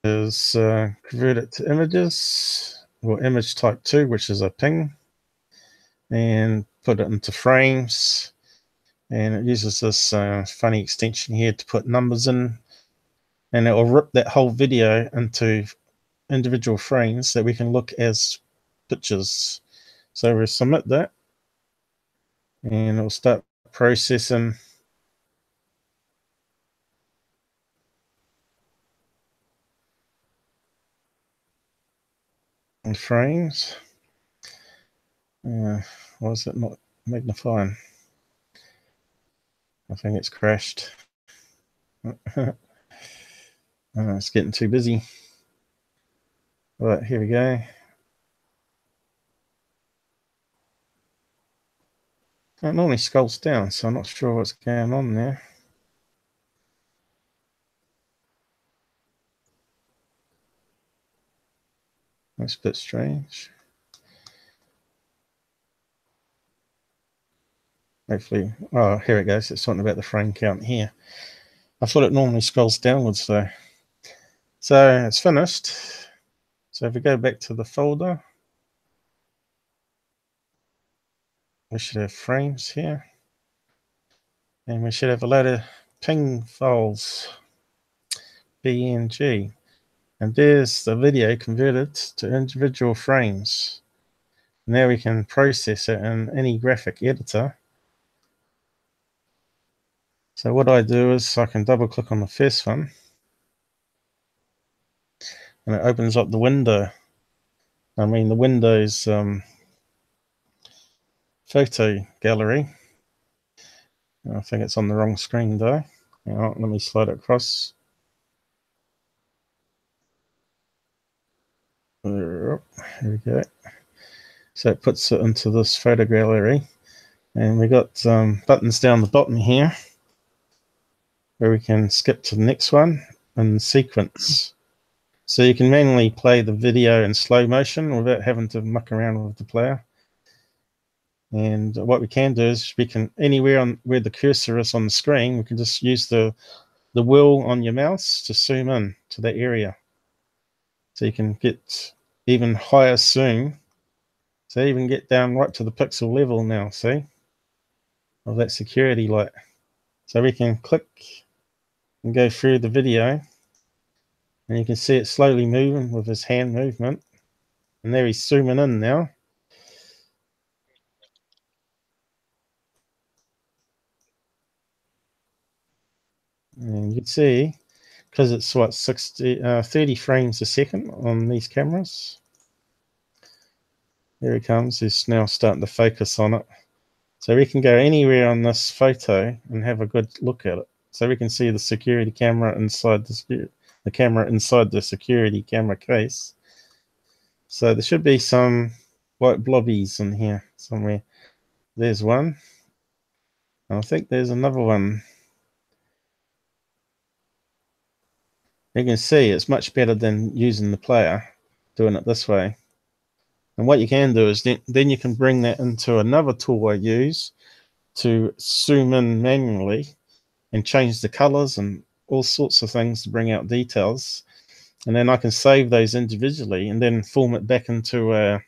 is convert it to images, or image type 2, which is a ping, and put it into frames. And it uses this funny extension here to put numbers in, and it will rip that whole video into individual frames that we can look as pictures. So we'll submit that, and it'll start processing in frames. Why is it not magnifying? I think it's crashed. It's getting too busy. Right, here we go. It normally scrolls down, so I'm not sure what's going on there. That's a bit strange. Hopefully, oh, here it goes. It's talking about the frame count here. I thought it normally scrolls downwards though. So it's finished. So if we go back to the folder, we should have frames here. And we should have a load of ping files, PNG. And there's the video converted to individual frames. Now we can process it in any graphic editor. So what I do is I can double click on the first one and it opens up the window. I mean the Windows photo gallery. I think it's on the wrong screen though. Let me slide it across. Here we go. So it puts it into this photo gallery. And we got buttons down the bottom here where we can skip to the next one and sequence. So you can manually play the video in slow motion without having to muck around with the player. And what we can do is we can, anywhere on where the cursor is on the screen, we can just use the wheel on your mouse to zoom in to that area. So you can get even higher zoom. So you can get down right to the pixel level now, see? Of that security light. So we can click and go through the video. And you can see it slowly moving with his hand movement. And there he's zooming in now. And you can see, because it's what 30 frames a second on these cameras. There he comes. He's now starting to focus on it. So we can go anywhere on this photo and have a good look at it. So we can see the security camera inside the camera inside the security camera case. So there should be some white blobbies in here somewhere. There's one. I think there's another one. You can see it's much better than using the player, doing it this way. And what you can do is then you can bring that into another tool I use to zoom in manually and change the colors and all sorts of things to bring out details. And then I can save those individually and then form it back into a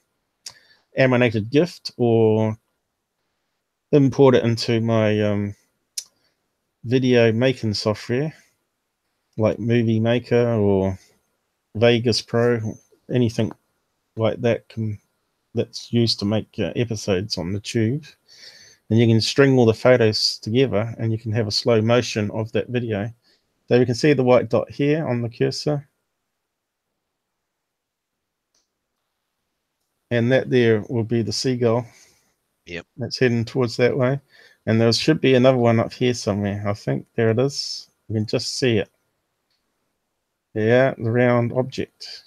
animated GIF or import it into my video making software like Movie Maker or Vegas Pro, anything like that that's used to make episodes on the tube. And you can string all the photos together and you can have a slow motion of that video. So we can see the white dot here on the cursor. And that there will be the seagull. Yep. That's heading towards that way. And there should be another one up here somewhere. I think there it is. You can just see it. Yeah, the round object.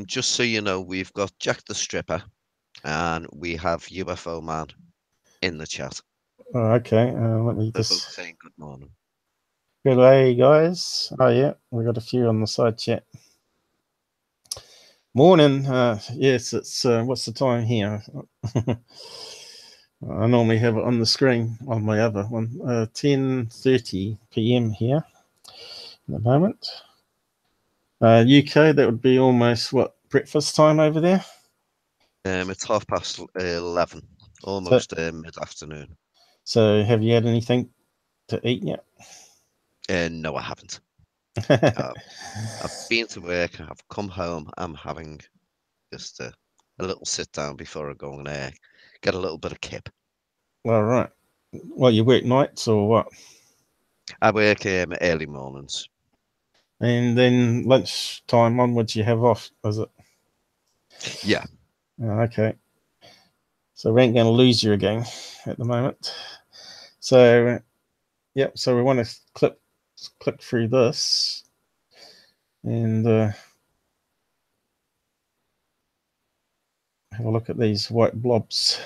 Just so you know, we've got Jack the Stripper and we have UFO Man in the chat. Oh, okay. Let me They're just... both saying good morning. Good day, guys. Oh, yeah. We got a few on the side chat. Morning. Yes, it's... what's the time here? I normally have it on the screen on my other one. 10:30 p.m. here at the moment. UK, that would be almost, what, breakfast time over there? It's 11:30, almost mid-afternoon. So have you had anything to eat yet? No, I haven't. I've been to work, I've come home, I'm having just a little sit down before I go and get a little bit of kip. All right. Well, you work nights or what? I work early mornings. And then lunchtime onwards you have off, is it? Yeah. Okay. So we ain't going to lose you again at the moment. So, yep. So we want to click through this and have a look at these white blobs.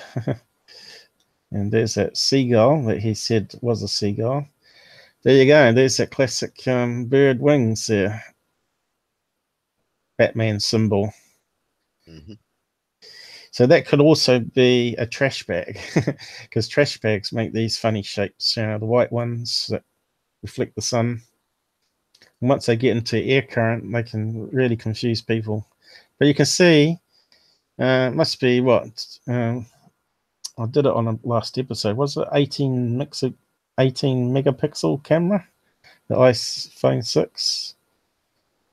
And there's that seagull that he said was a seagull. There you go. There's that classic bird wings there. Batman symbol. Mm-hmm. So that could also be a trash bag because trash bags make these funny shapes. You know, the white ones that reflect the sun. And once they get into air current, they can really confuse people. But you can see, it must be what? I did it on a last episode. Was it 18 megapixel camera? The iPhone 6.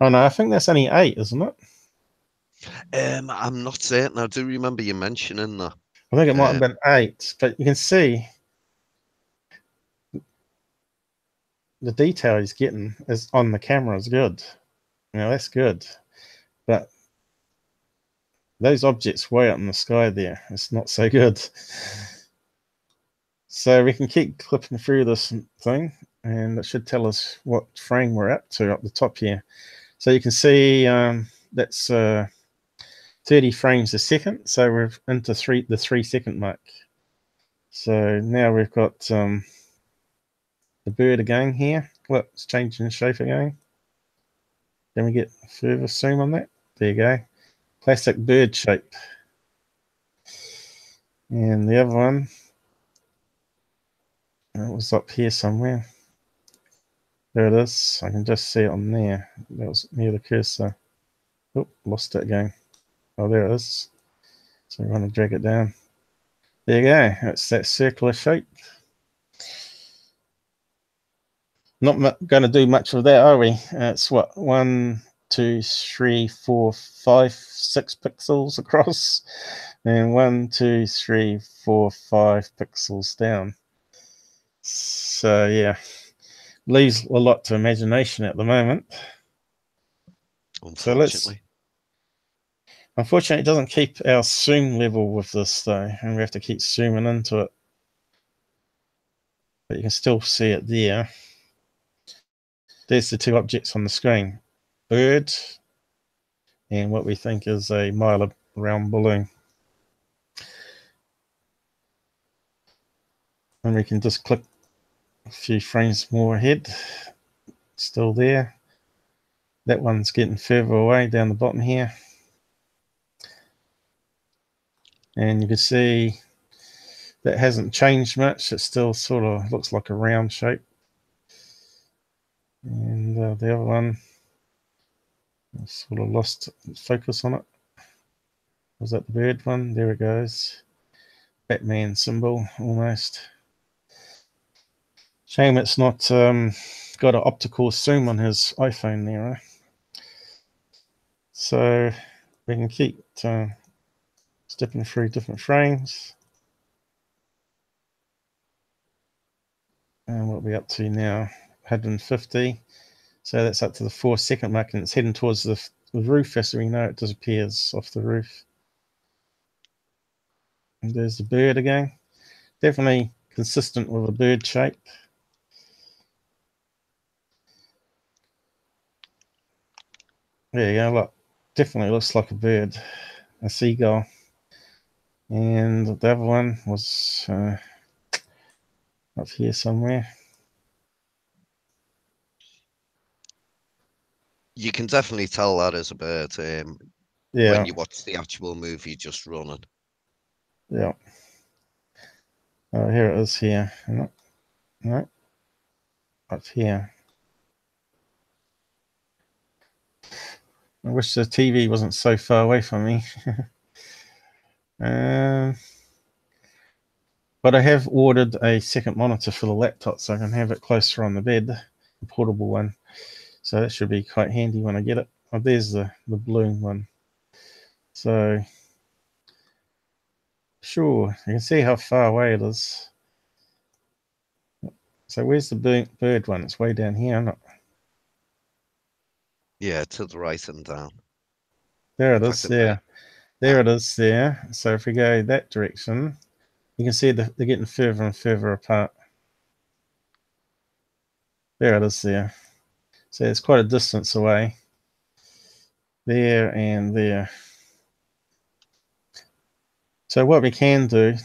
Oh no, I think that's only 8, isn't it? I'm not certain. I do remember you mentioning that. I think it might have been 8, but you can see the detail he's getting is on the camera is good. You know, that's good. But those objects way up in the sky there, it's not so good. So we can keep clipping through this thing, and it should tell us what frame we're up to up the top here. So you can see that's 30 frames a second. So we're into the 3 second mark. So now we've got the bird again here. Look, it's changing shape again. Can we get further zoom on that? There you go. Classic bird shape. And the other one, it was up here somewhere. There it is. I can just see it on there. That was near the cursor. Oh, lost it again. Oh, there it is. So we're going to drag it down. There you go. It's that circular shape. Not going to do much of that, are we? It's what? 1, 2, 3, 4, 5, 6 pixels across. And 1, 2, 3, 4, 5 pixels down. So, yeah. Leaves a lot to imagination at the moment. Unfortunately. Unfortunately, it doesn't keep our zoom level with this though, and we have to keep zooming into it. But you can still see it there. There's the 2 objects on the screen. Bird and what we think is a mile round balloon. And we can just click a few frames more ahead. Still there. That one's getting further away down the bottom here. And you can see that hasn't changed much. It still sort of looks like a round shape. And the other one, I sort of lost focus on it. Was that the bird one? There it goes. Batman symbol almost. Shame it's not got an optical zoom on his iPhone there. Right? So we can keep stepping through different frames. And what are we up to now? 150. So that's up to the 4 second mark, and it's heading towards the roof. As we know, it disappears off the roof. And there's the bird again. Definitely consistent with a bird shape. There you go, look. Definitely looks like a bird, a seagull. And the other one was up here somewhere. You can definitely tell that is a bird when you watch the actual movie just running. Yeah. Oh, here it is here. No. Up here. I wish the TV wasn't so far away from me. But I have ordered a second monitor for the laptop so I can have it closer on the bed, a portable one. So that should be quite handy when I get it. Oh, there's the balloon one. So, sure, you can see how far away it is. So where's the bird one? It's way down here, isn't it? Yeah, to the right and down. There it is, there. There it is, there. So if we go that direction, you can see they're getting further and further apart. There it is, there. So it's quite a distance away. There and there. So what we can do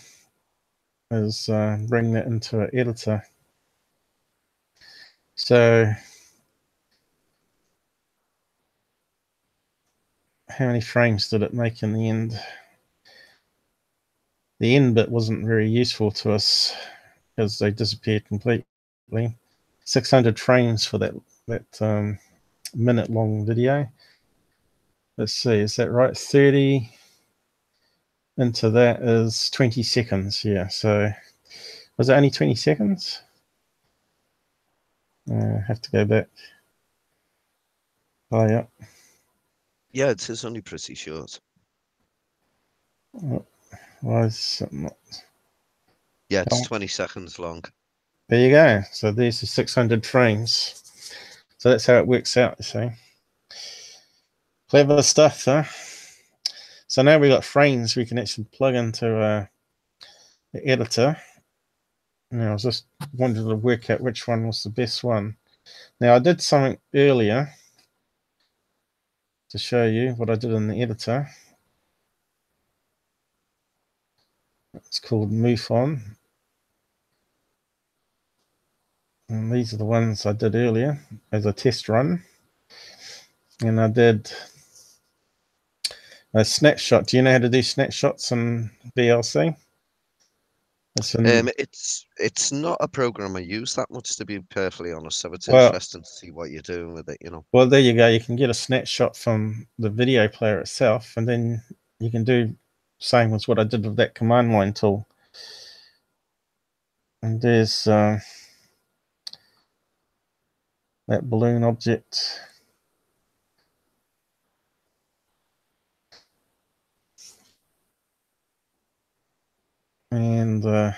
is bring that into an editor. So how many frames did it make in the end? The end bit wasn't very useful to us because they disappeared completely. 600 frames for that minute long video. Let's see, is that right? 30 into that is 20 seconds. Yeah, so was it only 20 seconds? I have to go back. Oh, yeah. Yeah, it is only pretty short. Why is it not? Yeah, it's 20 seconds long. There you go. So there's the 600 frames. So that's how it works out, you see. Clever stuff, huh? So now we've got frames we can actually plug into the editor. Now I was just wanted to work out which one was the best one. Now I did something earlier to show you what I did in the editor. It's called MoveOn. And these are the ones I did earlier as a test run. And I did a snapshot. Do you know how to do snapshots in VLC? It's not a program I use that much, to be perfectly honest. So it's well, interesting to see what you're doing with it, you know. Well, there you go. You can get a snapshot from the video player itself, and then you can do same as what I did with that command line tool. And there's that balloon object. And I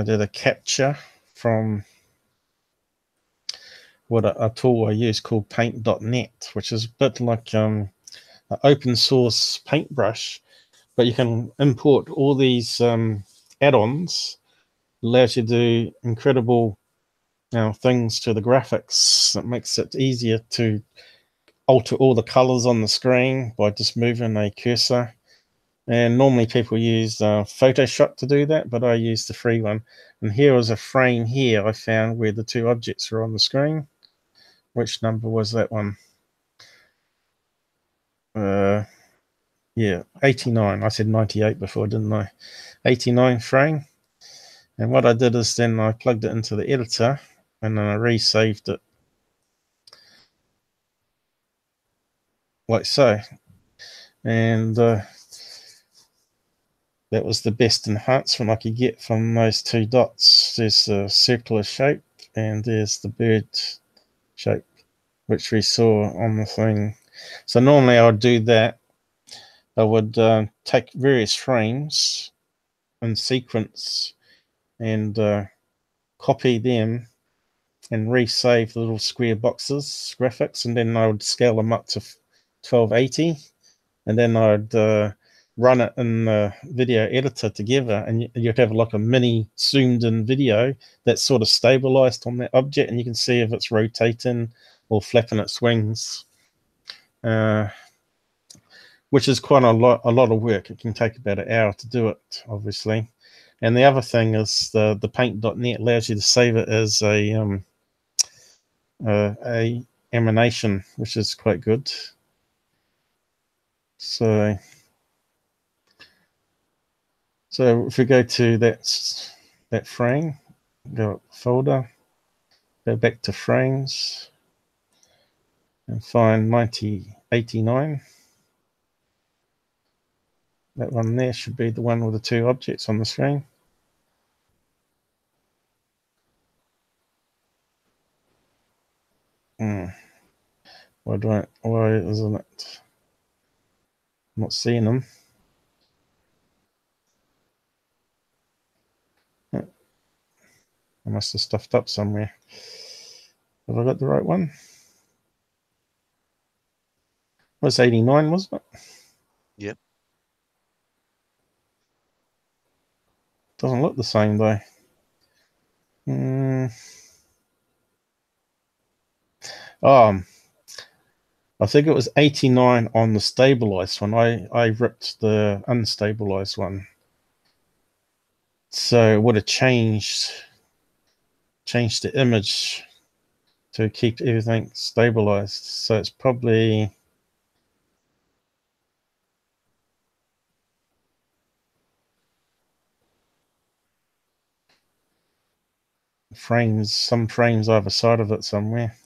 did a capture from what a tool I use called paint.net, which is a bit like an open source paintbrush, but you can import all these add-ons, allows you to do incredible things to the graphics. That makes it easier to alter all the colors on the screen by just moving a cursor. And normally people use Photoshop to do that, but I use the free one. And here was a frame here I found where the two objects are on the screen. Which number was that one? Yeah, 89. I said 98 before, didn't I? 89 frame. And what I did is then I plugged it into the editor and then I resaved it like so. And that was the best enhancement I could get from those two dots. There's the circular shape and there's the bird shape, which we saw on the thing. So normally I would do that. I would take various frames in sequence and copy them and resave the little square boxes graphics, and then I would scale them up to 1280, and then I'd run it in the video editor together, and you'd have like a mini zoomed in video that's sort of stabilized on that object, and you can see if it's rotating or flapping its wings, which is quite a lot of work. It can take about an hour to do it, obviously. And the other thing is the paint.net allows you to save it as a animation, which is quite good. So if we go to that frame, go folder, go back to frames, and find 9089. That one there should be the one with the two objects on the screen. Why isn't it? I'm not seeing them. I must have stuffed up somewhere. Have I got the right one? It was 89, wasn't it? Yep. Doesn't look the same though. I think it was 89 on the stabilized one. I ripped the unstabilized one. So it would have changed the image to keep everything stabilized. So it's probably frames, some frames either side of it somewhere.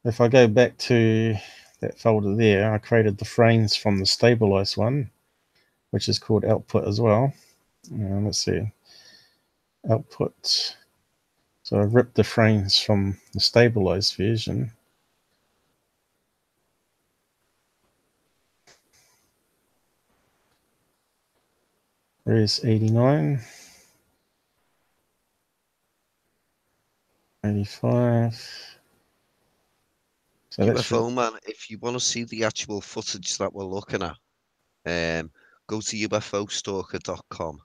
If I go back to that folder there, I created the frames from the stabilized one, which is called output as well. Let's see, output. So I ripped the frames from the stabilized version. Res 89, 85. So UFO man, if you want to see the actual footage that we're looking at, go to ufostalker.com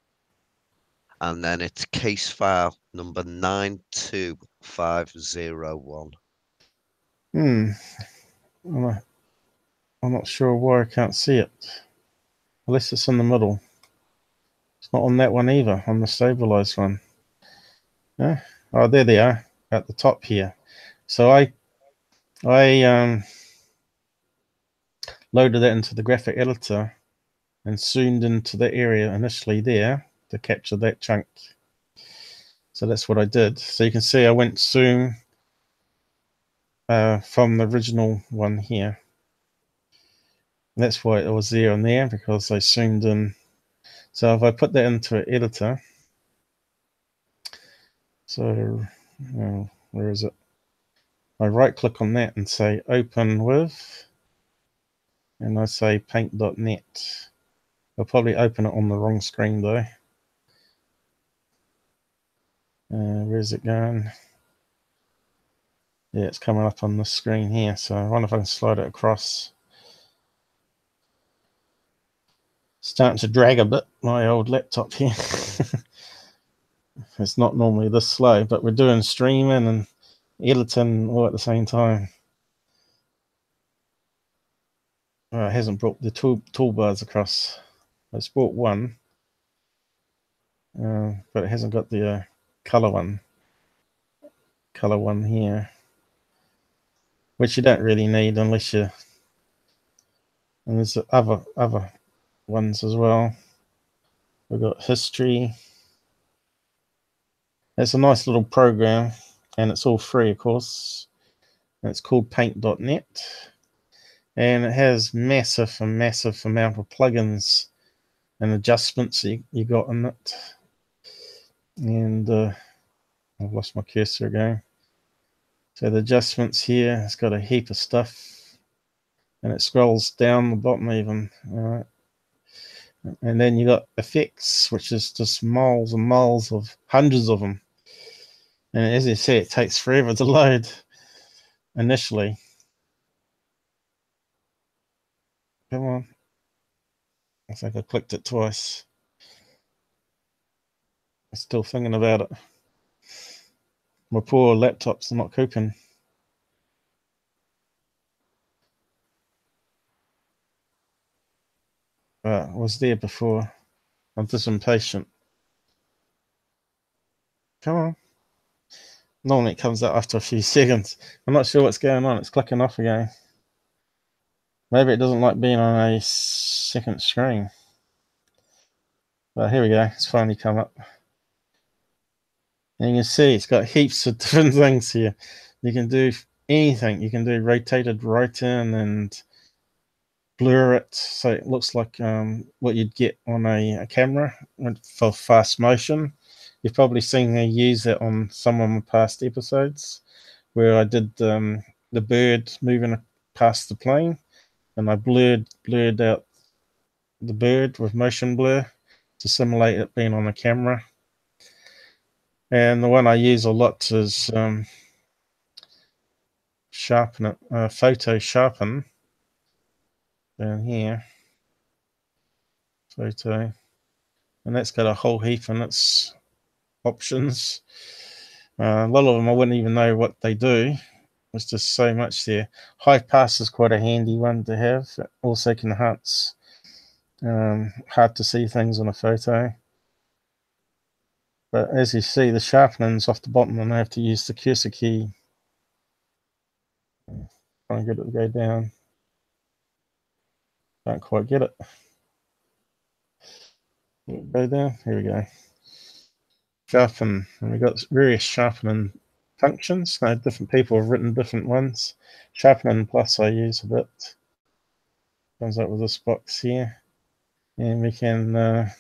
and then it's case file number 92501. I'm not sure why I can't see it. Unless it's in the middle. It's not on that one either, on the stabilized one. Yeah. Oh, there they are at the top here. So I loaded that into the graphic editor and zoomed into the area initially there to capture that chunk. So that's what I did. So you can see I went zoom from the original one here. And that's why it was there and there, because I zoomed in. So if I put that into an editor, so where is it? I right click on that and say open with, and I say paint.net. I'll probably open it on the wrong screen though. Where's it going? Yeah, it's coming up on the screen here. So I wonder if I can slide it across. Starting to drag a bit, my old laptop here. It's not normally this slow, but we're doing streaming and editing all at the same time. It hasn't brought the toolbars across. It's brought one, but it hasn't got the color one here, which you don't really need unless you. And there's other ones as well. We've got history. It's a nice little program, and it's all free, of course. And it's called paint.net, and it has massive amount of plugins and adjustments you got in it. And I've lost my cursor again. So the adjustments here, it's got a heap of stuff, and it scrolls down the bottom even. All right. And then you got effects, which is just miles and miles of hundreds of them. And as you see, it takes forever to load initially. Come on. I think I clicked it twice. I'm still thinking about it. My poor laptop's not coping. But I was there before. I'm just impatient. Come on. Normally it comes out after a few seconds. I'm not sure what's going on. It's clicking off again. Maybe it doesn't like being on a second screen. But here we go. It's finally come up. And you can see it's got heaps of different things here. You can do anything. You can do rotated right in and blur it so it looks like what you'd get on a camera for fast motion. You've probably seen me use it on some of my past episodes where I did the bird moving past the plane, and I blurred out the bird with motion blur to simulate it being on a camera. And the one I use a lot is sharpen it, photo sharpen down here, photo, and that's got a whole heap in its options. A lot of them I wouldn't even know what they do. There's just so much there. High pass is quite a handy one to have. It also can enhance hard to see things on a photo. But as you see, the sharpening's off the bottom, and I have to use the cursor key. Try and get it to go down. Don't quite get it. Go down. Here we go. sharpen, and we've got various sharpening functions. Now, different people have written different ones. Sharpening plus I use a bit. Comes up with this box here, and we can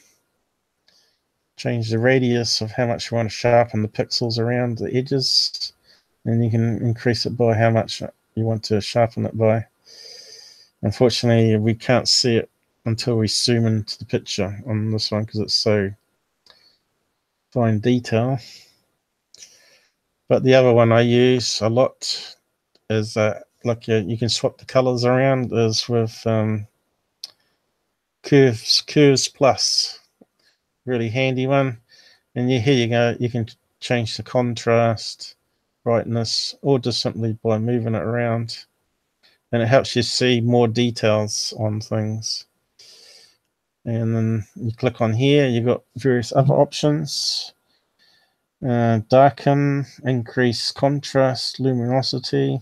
change the radius of how much you want to sharpen the pixels around the edges, and you can increase it by how much you want to sharpen it by. Unfortunately, we can't see it until we zoom into the picture on this one because it's so fine detail. But the other one I use a lot is like you can swap the colors around, is with curves plus, really handy one. And here you go, you can change the contrast, brightness, or just simply by moving it around, and it helps you see more details on things. And then you click on here, you've got various other options. Darken, increase contrast, luminosity,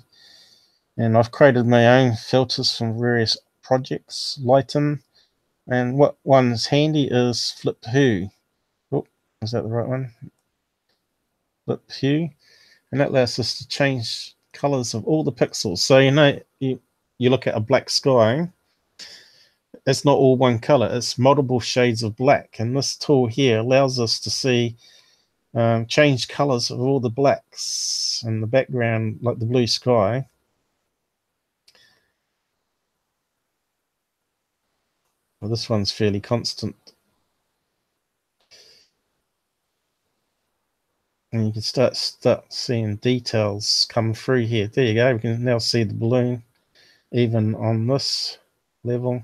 and I've created my own filters from various projects. Lighten, and what one's handy is flip hue. Oh, is that the right one? Flip hue, and that allows us to change colors of all the pixels. So you look at a black sky, it's not all one color, it's multiple shades of black, and this tool here allows us to see change colors of all the blacks in the background, like the blue sky. Well, this one's fairly constant. And you can start seeing details come through here. There you go. We can now see the balloon even on this level.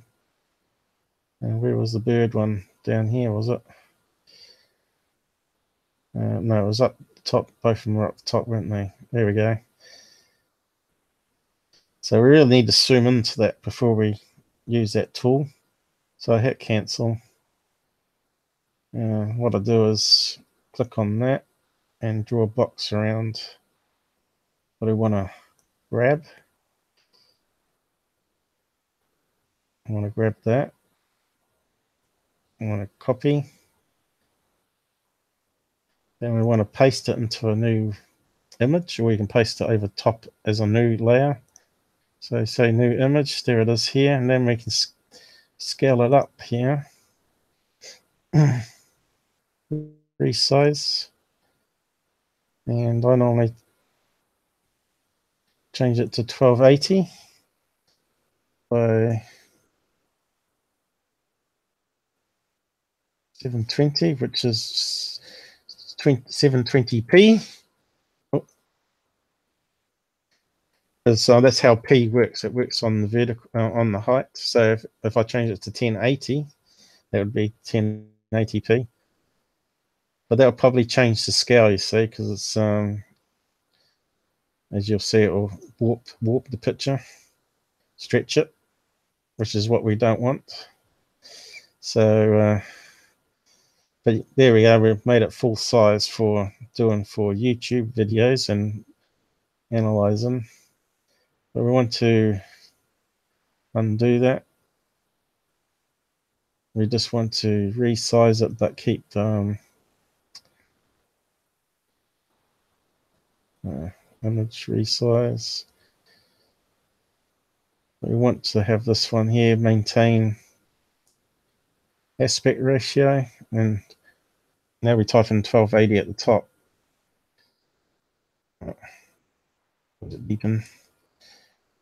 And where was the bird one? Down here, was it? No, it was up the top. Both of them were up the top, weren't they? There we go. So we really need to zoom into that before we use that tool. So I hit cancel. What I do is click on that and draw a box around what I want to grab. I want to grab that. I want to copy. Then we want to paste it into a new image, or we can paste it over top as a new layer. So say new image, there it is here, and then we can scale it up here. Resize. And I normally change it to 1280 by 720, which is 720p. So that's how P works. It works on the vertical, on the height. So if I change it to 1080, that would be 1080p. But that'll probably change the scale, you see, because it's as you'll see, it will warp the picture, stretch it, which is what we don't want. So, but there we go. We've made it full size for YouTube videos and analyzing. But we want to undo that. We just want to resize it, but keep image resize. We want to have this one here maintain aspect ratio, and now we type in 1280 at the top. Deepen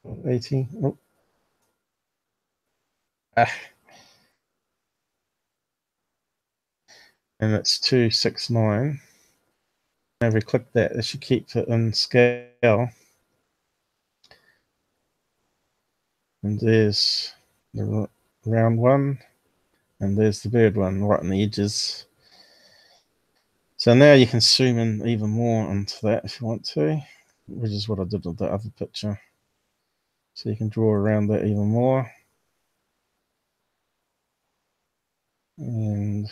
1280. Oh. And it's 269. Now if we click that, it should keep it in scale. And there's the round one, and there's the bird one right on the edges. So now you can zoom in even more onto that if you want to, which is what I did with the other picture. So you can draw around that even more. And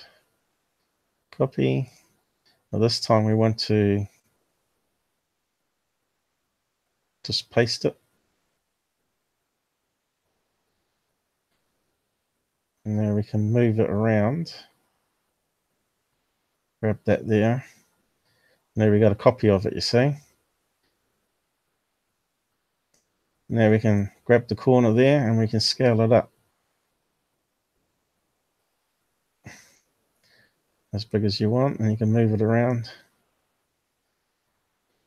copy. Now this time we want to just paste it. And now we can move it around. Grab that there. There we got a copy of it, you see. Now we can grab the corner there and we can scale it up as big as you want, and you can move it around.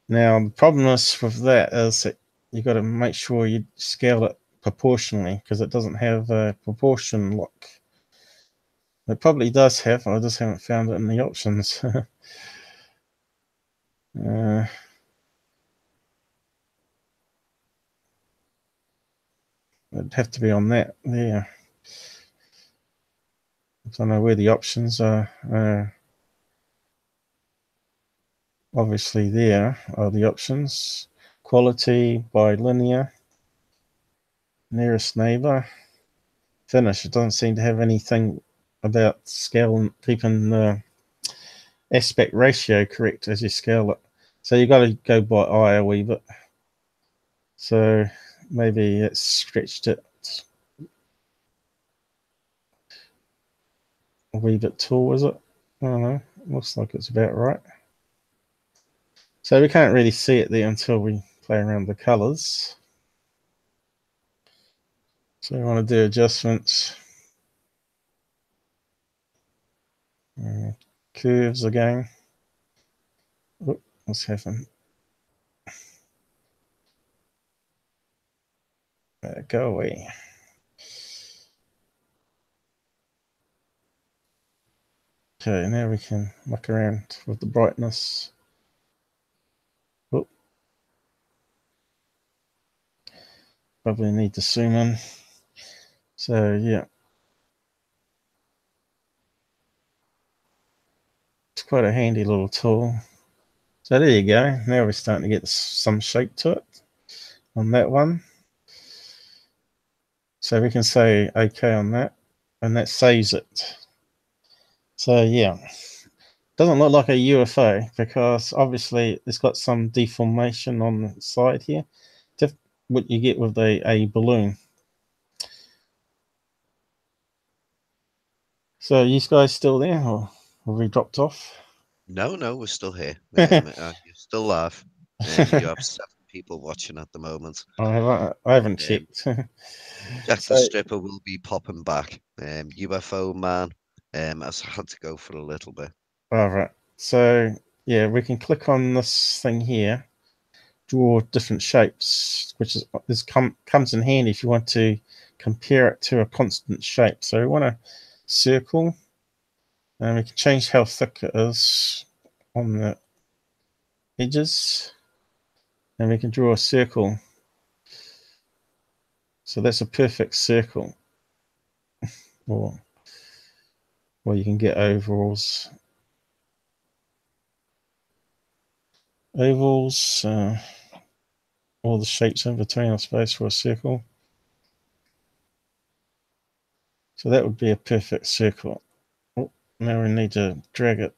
Now the problem is with that is that you got to make sure you scale it proportionally, because it doesn't have a proportion lock. It probably does have, I just haven't found it in the options. It'd have to be on that there. I don't know where the options are. Obviously there are the options. Quality, bilinear, nearest neighbor, finish. It doesn't seem to have anything about scale, keeping the aspect ratio correct as you scale it. So you got to go by eye a wee bit. So maybe it's stretched it a wee bit tall, is it? I don't know. Looks like it's about right. So we can't really see it there until we play around with the colors. So we want to do adjustments. Curves again. Oop, what's happened? Go away. Okay, now we can muck around with the brightness. Oop. Probably need to zoom in. So yeah, it's quite a handy little tool. So there you go. Now we're starting to get some shape to it on that one. So we can say OK on that, and that saves it. So yeah, doesn't look like a UFO because obviously it's got some deformation on the side here. Just what you get with a balloon. So are you guys still there, or have we dropped off? No, we're still here. You're still live. You have 7 people watching at the moment. I haven't checked. Jack So, the Stripper will be popping back. UFO man has had to go for a little bit. all right. So yeah, we can click on this thing here, draw different shapes, which is comes in handy if you want to compare it to a constant shape. So we want a circle, and we can change how thick it is on the edges, and we can draw a circle. So that's a perfect circle, or you can get ovals. All the shapes in between, I suppose, for a circle. So that would be a perfect circle. Oh, now we need to drag it.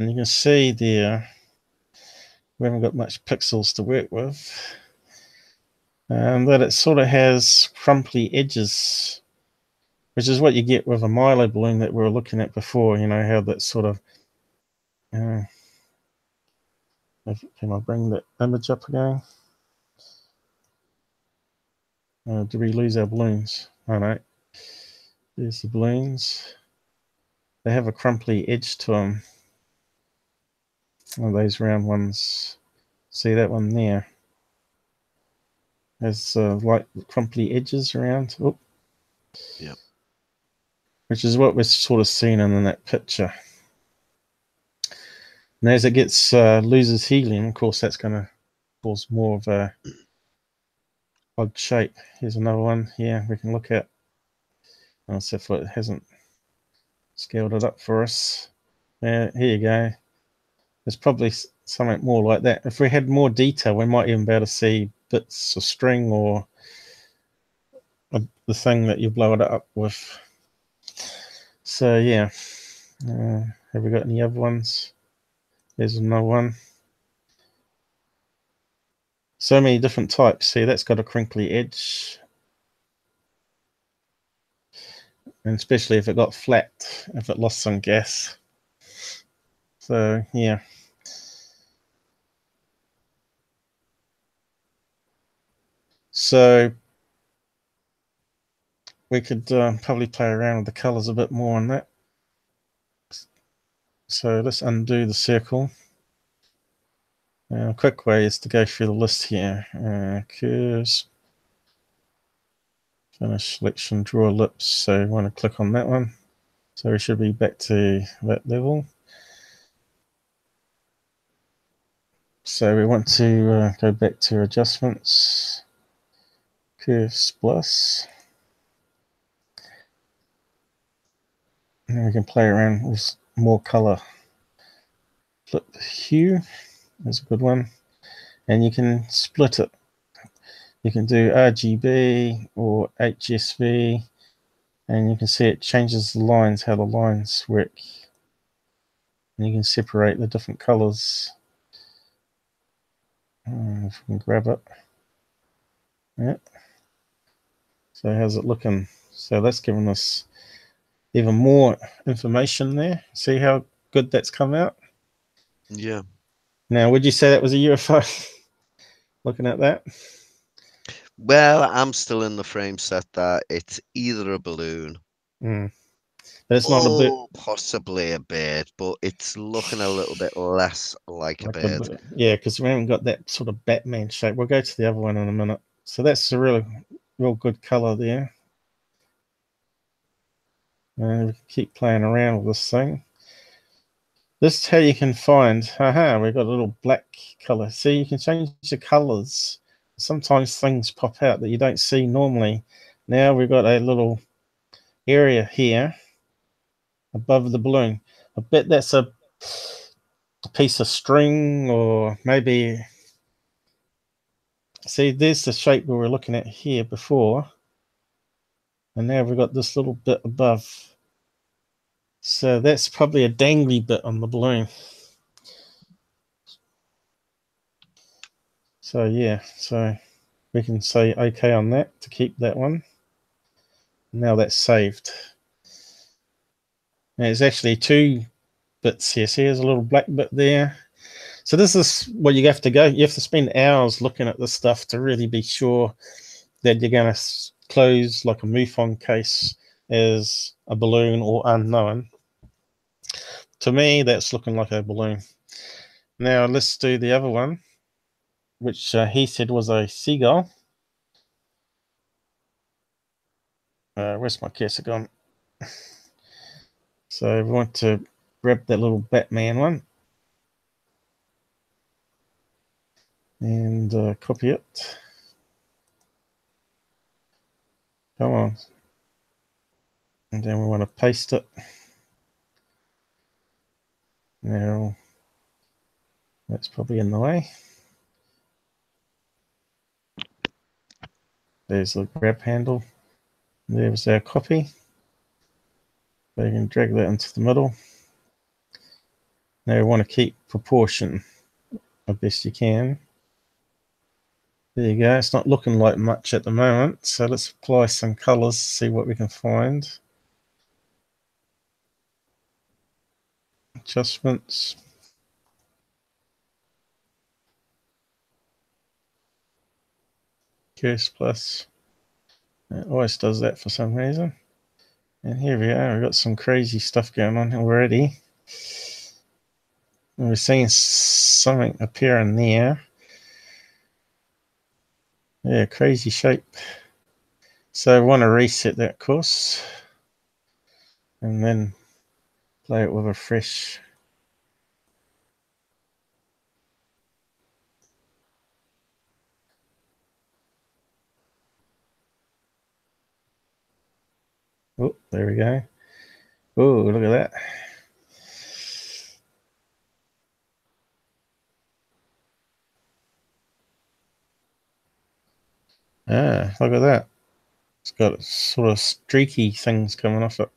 And you can see there, we haven't got much pixels to work with. But it sort of has crumply edges, which is what you get with a Milo balloon that we were looking at before. You know, how that sort of... can I bring that image up again? Do we lose our balloons? Oh no. There's the balloons. They have a crumply edge to them. Oh, those round ones. See that one there? Has like crumply edges around. Oh. Yeah. Which is what we're sort of seeing in that picture. And as it gets loses helium, of course, that's going to cause more of a odd shape. Here's another one here we can look at. Oh, so if it hasn't scaled it up for us. Here you go. There's probably something more like that. If we had more detail, we might even be able to see bits of string or the thing that you blow it up with. So yeah, have we got any other ones? There's another one. So many different types. See, that's got a crinkly edge. And especially if it got flat, if it lost some gas. So yeah. So we could probably play around with the colors a bit more on that. So let's undo the circle. A quick way is to go through the list here. Curves, finish selection, draw ellipse. So we want to click on that one. So we should be back to that level. So we want to go back to adjustments, curve splice. And we can play around with more color. Flip hue is a good one. And you can split it. You can do RGB or HSV, and you can see it changes the lines, how the lines work. And you can separate the different colors. If we can grab it. Yeah. So how's it looking? So that's giving us even more information there. See how good that's come out? Yeah. Now, would you say that was a UFO? Looking at that? Well, I'm still in the frame set that it's either a balloon But it's not a bit. Possibly a bird, but it's looking a little bit less like a bird. Yeah, because we haven't got that sort of Batman shape. We'll go to the other one in a minute. So that's a real good color there. And we can keep playing around with this thing. This is how you can find, we've got a little black color. See, you can change the colors. Sometimes things pop out that you don't see normally. Now we've got a little area here above the balloon. I bet that's a piece of string, or maybe, see, there's the shape we were looking at here before. And now we've got this little bit above. So that's probably a dangly bit on the balloon. So yeah, so we can say OK on that to keep that one. Now that's saved. Now it's actually 2 bits here. See, there's a little black bit there. So this is what you have to go. You have to spend hours looking at this stuff to really be sure that you're going to close like a MUFON case as a balloon or unknown. To me, that's looking like a balloon. Now let's do the other one, which he said was a seagull. Where's my cursor gone? So we want to grab that little Batman one and copy it. Come on. And then we want to paste it. Now, that's probably in the way. There's the grab handle. There's our copy. So you can drag that into the middle. Now we want to keep proportion as best you can. There you go. It's not looking like much at the moment. So let's apply some colors, see what we can find. Adjustments. Curse plus. It always does that for some reason. And here we are. We've got some crazy stuff going on already. And we're seeing something appear in there. Yeah, crazy shape. So I want to reset that course and then play it with a fresh. Oh, there we go. Oh, look at that. Look at that. It's got sort of streaky things coming off it.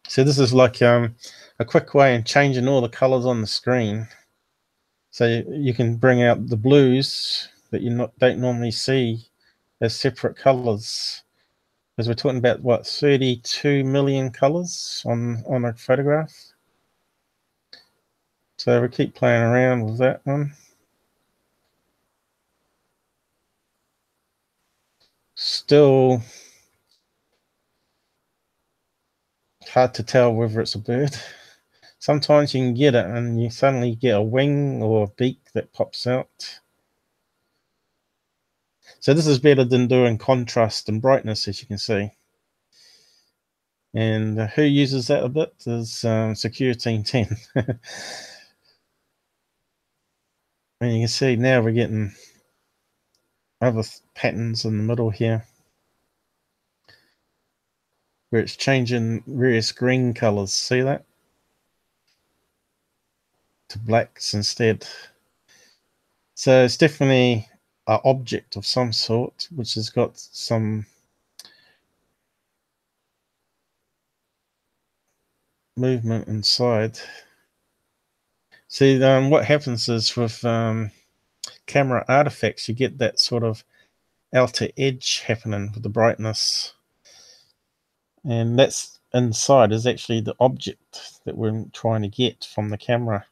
So this is like a quick way in changing all the colors on the screen. So you can bring out the blues that you don't normally see as separate colors. Because we're talking about, what, 32 million colors on a photograph? So we keep playing around with that one. Still hard to tell whether it's a bird. Sometimes you can get it and you suddenly get a wing or a beak that pops out. So this is better than doing contrast and brightness, as you can see. And who uses that a bit is Secure Team 10. And you can see now we're getting other patterns in the middle here, where it's changing various green colors. See that? To blacks instead. So it's definitely an object of some sort, which has got some movement inside. See, what happens is with camera artifacts, you get that sort of outer edge happening with the brightness. And that's inside is actually the object that we're trying to get from the camera.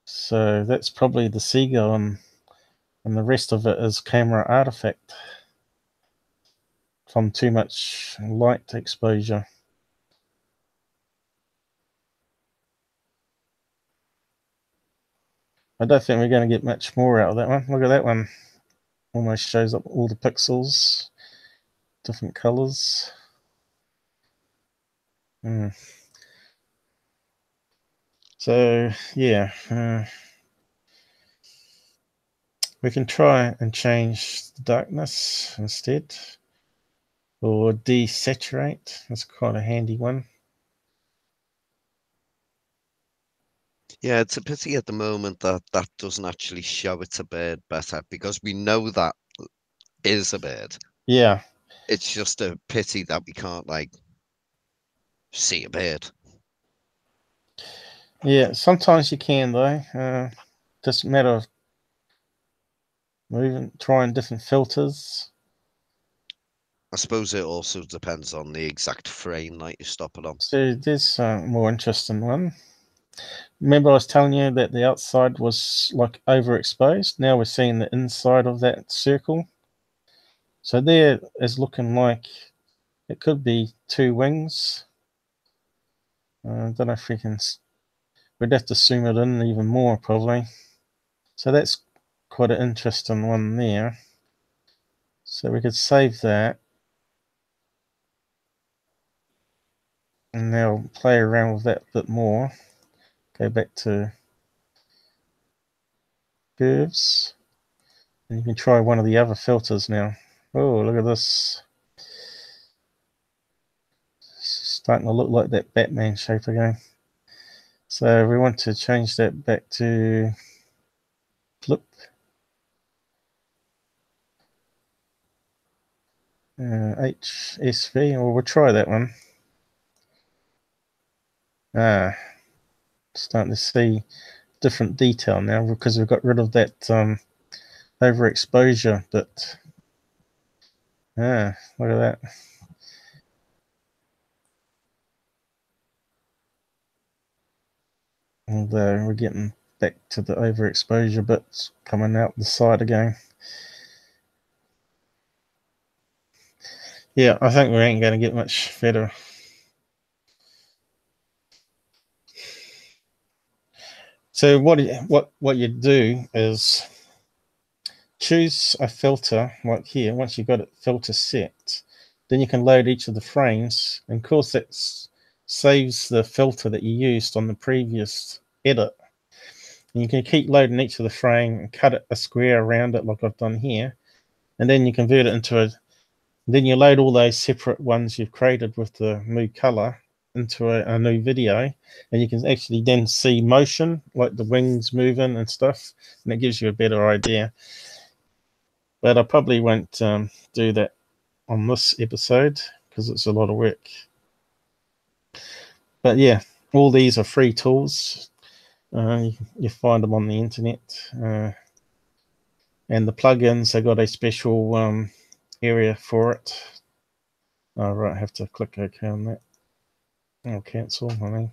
So that's probably the seagull, and the rest of it is camera artifact from too much light exposure. I don't think we're going to get much more out of that one. Look at that one. Almost shows up all the pixels, different colors. So yeah, we can try and change the darkness instead, or desaturate. That's quite a handy one. Yeah, it's a pity at the moment that that doesn't actually show it's a bird better, because we know that is a bird. Yeah. It's just a pity that we can't, like, see a bird. Yeah, sometimes you can though. Just a matter of moving, trying different filters. I suppose it also depends on the exact frame that you stop it on. So there's a more interesting one. Remember I was telling you that the outside was like overexposed? Now we're seeing the inside of that circle. So there is looking like it could be two wings. I don't know if we can, we'd have to zoom it in even more probably. So that's quite an interesting one there. So we could save that. And now play around with that a bit more. Go back to curves. And you can try one of the other filters now. Oh, look at this. It's starting to look like that Batman shape again. So we want to change that back to flip. HSV, or we'll try that one. Starting to see different detail now because we've got rid of that overexposure bit. Look at that. And we're getting back to the overexposure bits coming out the side again. Yeah, I think we ain't going to get much better. So what you do is choose a filter like here. Once you've got it filter set, then you can load each of the frames. And of course, that saves the filter that you used on the previous edit. And you can keep loading each of the frame and cut a square around it like I've done here. And then you convert it into then you load all those separate ones you've created with the new color into a new video, and you can actually then see motion, like the wings moving and stuff, and it gives you a better idea. But I probably won't do that on this episode because it's a lot of work. But yeah, all these are free tools. You find them on the internet. And the plugins, they got a special area for it. Right, I have to click OK on that. I'll cancel, I mean.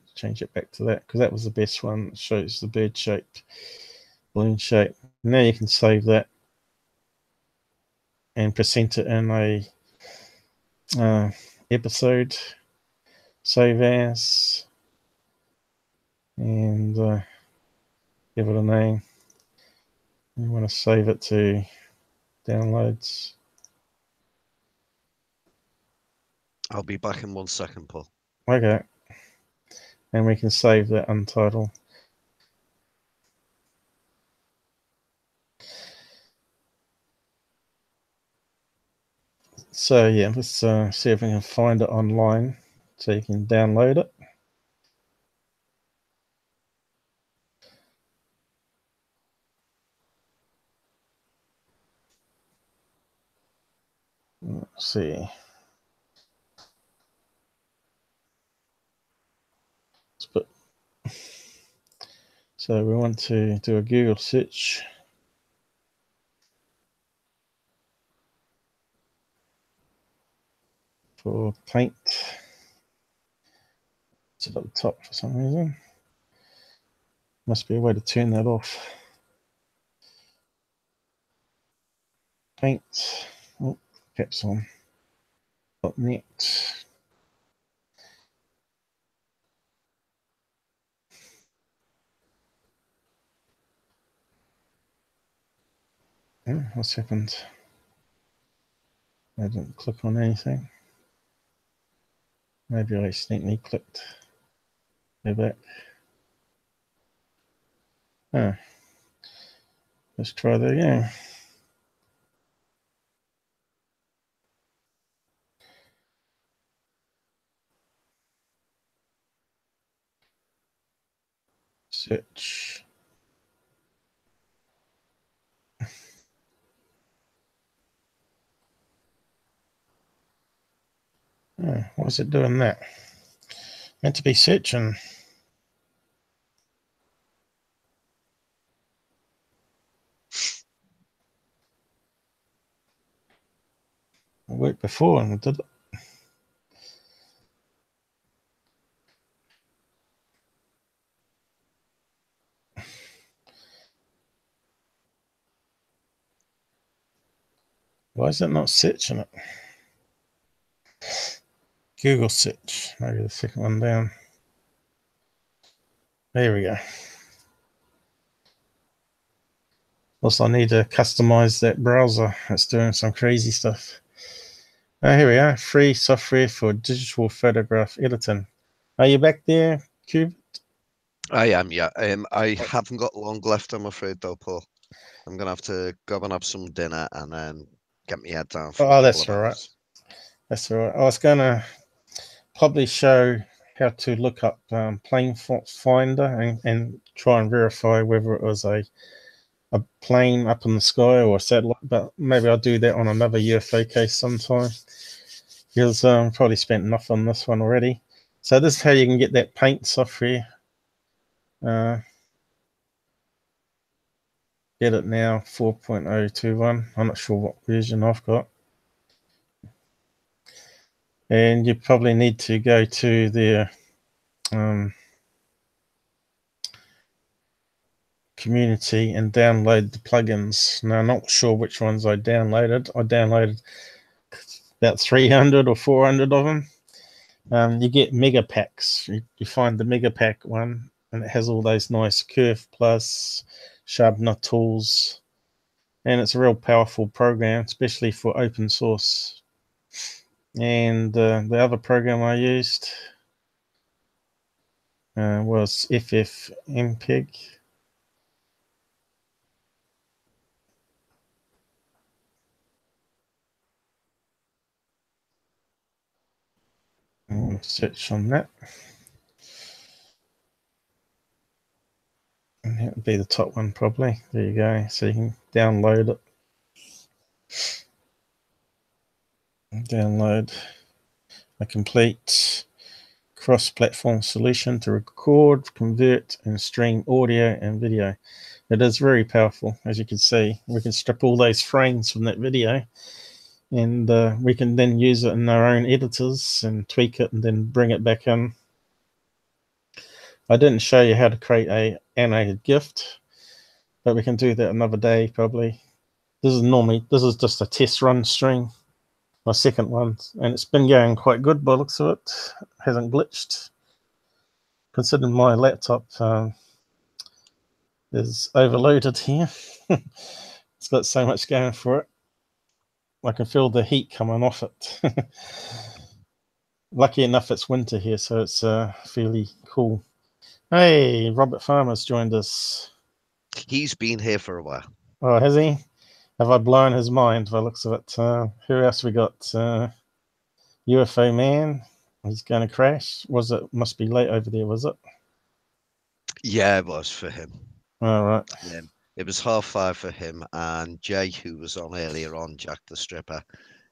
Let's change it back to that because that was the best one. It shows the bird shaped, balloon shape. Now you can save that and present it in a episode. Save as, and give it a name. You want to save it to downloads. I'll be back in 1 second, Paul. Okay. And we can save that untitled. So yeah, let's see if we can find it online so you can download it. Let's see. So we want to do a Google search. For paint. It's at the top for some reason. Must be a way to turn that off. Paint. Oh, caps on. .net. What's happened? I didn't click on anything. Maybe I accidentally clicked. Go back. Oh. Let's try that again. Search. Oh, why is it doing that? Meant to be searching. It worked before and did it. Why is it not searching it? Google search. Maybe the second one down. There we go. Also, I need to customize that browser. It's doing some crazy stuff. Here we are. Free software for digital photograph editing. Are you back there, Cube? I am, yeah. I haven't got long left, I'm afraid, though, Paul. I'm going to have to go and have some dinner and then get my head down for a couple that's of all right. hours. That's all right. I was going to probably show how to look up plane finder and try and verify whether it was a plane up in the sky or a satellite, but maybe I'll do that on another UFO case sometime because probably spent enough on this one already. So this is how you can get that paint software. Get it now, 4.021. I'm not sure what version I've got. And you probably need to go to their community and download the plugins. Now, I'm not sure which ones I downloaded. I downloaded about 300 or 400 of them. You get mega packs. You find the mega pack one, and it has all those nice Curve Plus, sharpener tools, and it's a real powerful program, especially for open source. And the other program I used was FFMPEG. I'll search on that. And that would be the top one probably. There you go. So you can download it. Download a complete cross-platform solution to record, convert, and stream audio and video. It is very powerful, as you can see. We can strip all those frames from that video, and we can then use it in our own editors and tweak it and then bring it back in. I didn't show you how to create a animated gift, but we can do that another day probably. This is just a test run stream, my second one, and it's been going quite good by the looks of it. Hasn't glitched, considering my laptop is overloaded here. It's got so much going for it. I can feel the heat coming off it. Lucky enough, it's winter here, so it's fairly cool. Hey, Robert Farmer's joined us. He's been here for a while. Oh, has he? Have I blown his mind by the looks of it? Who else we got? UFO Man. He's going to crash. Must be late over there, was it? Yeah, it was for him. All right. It was 5:30 for him, and Jay, who was on earlier on, Jack the Stripper,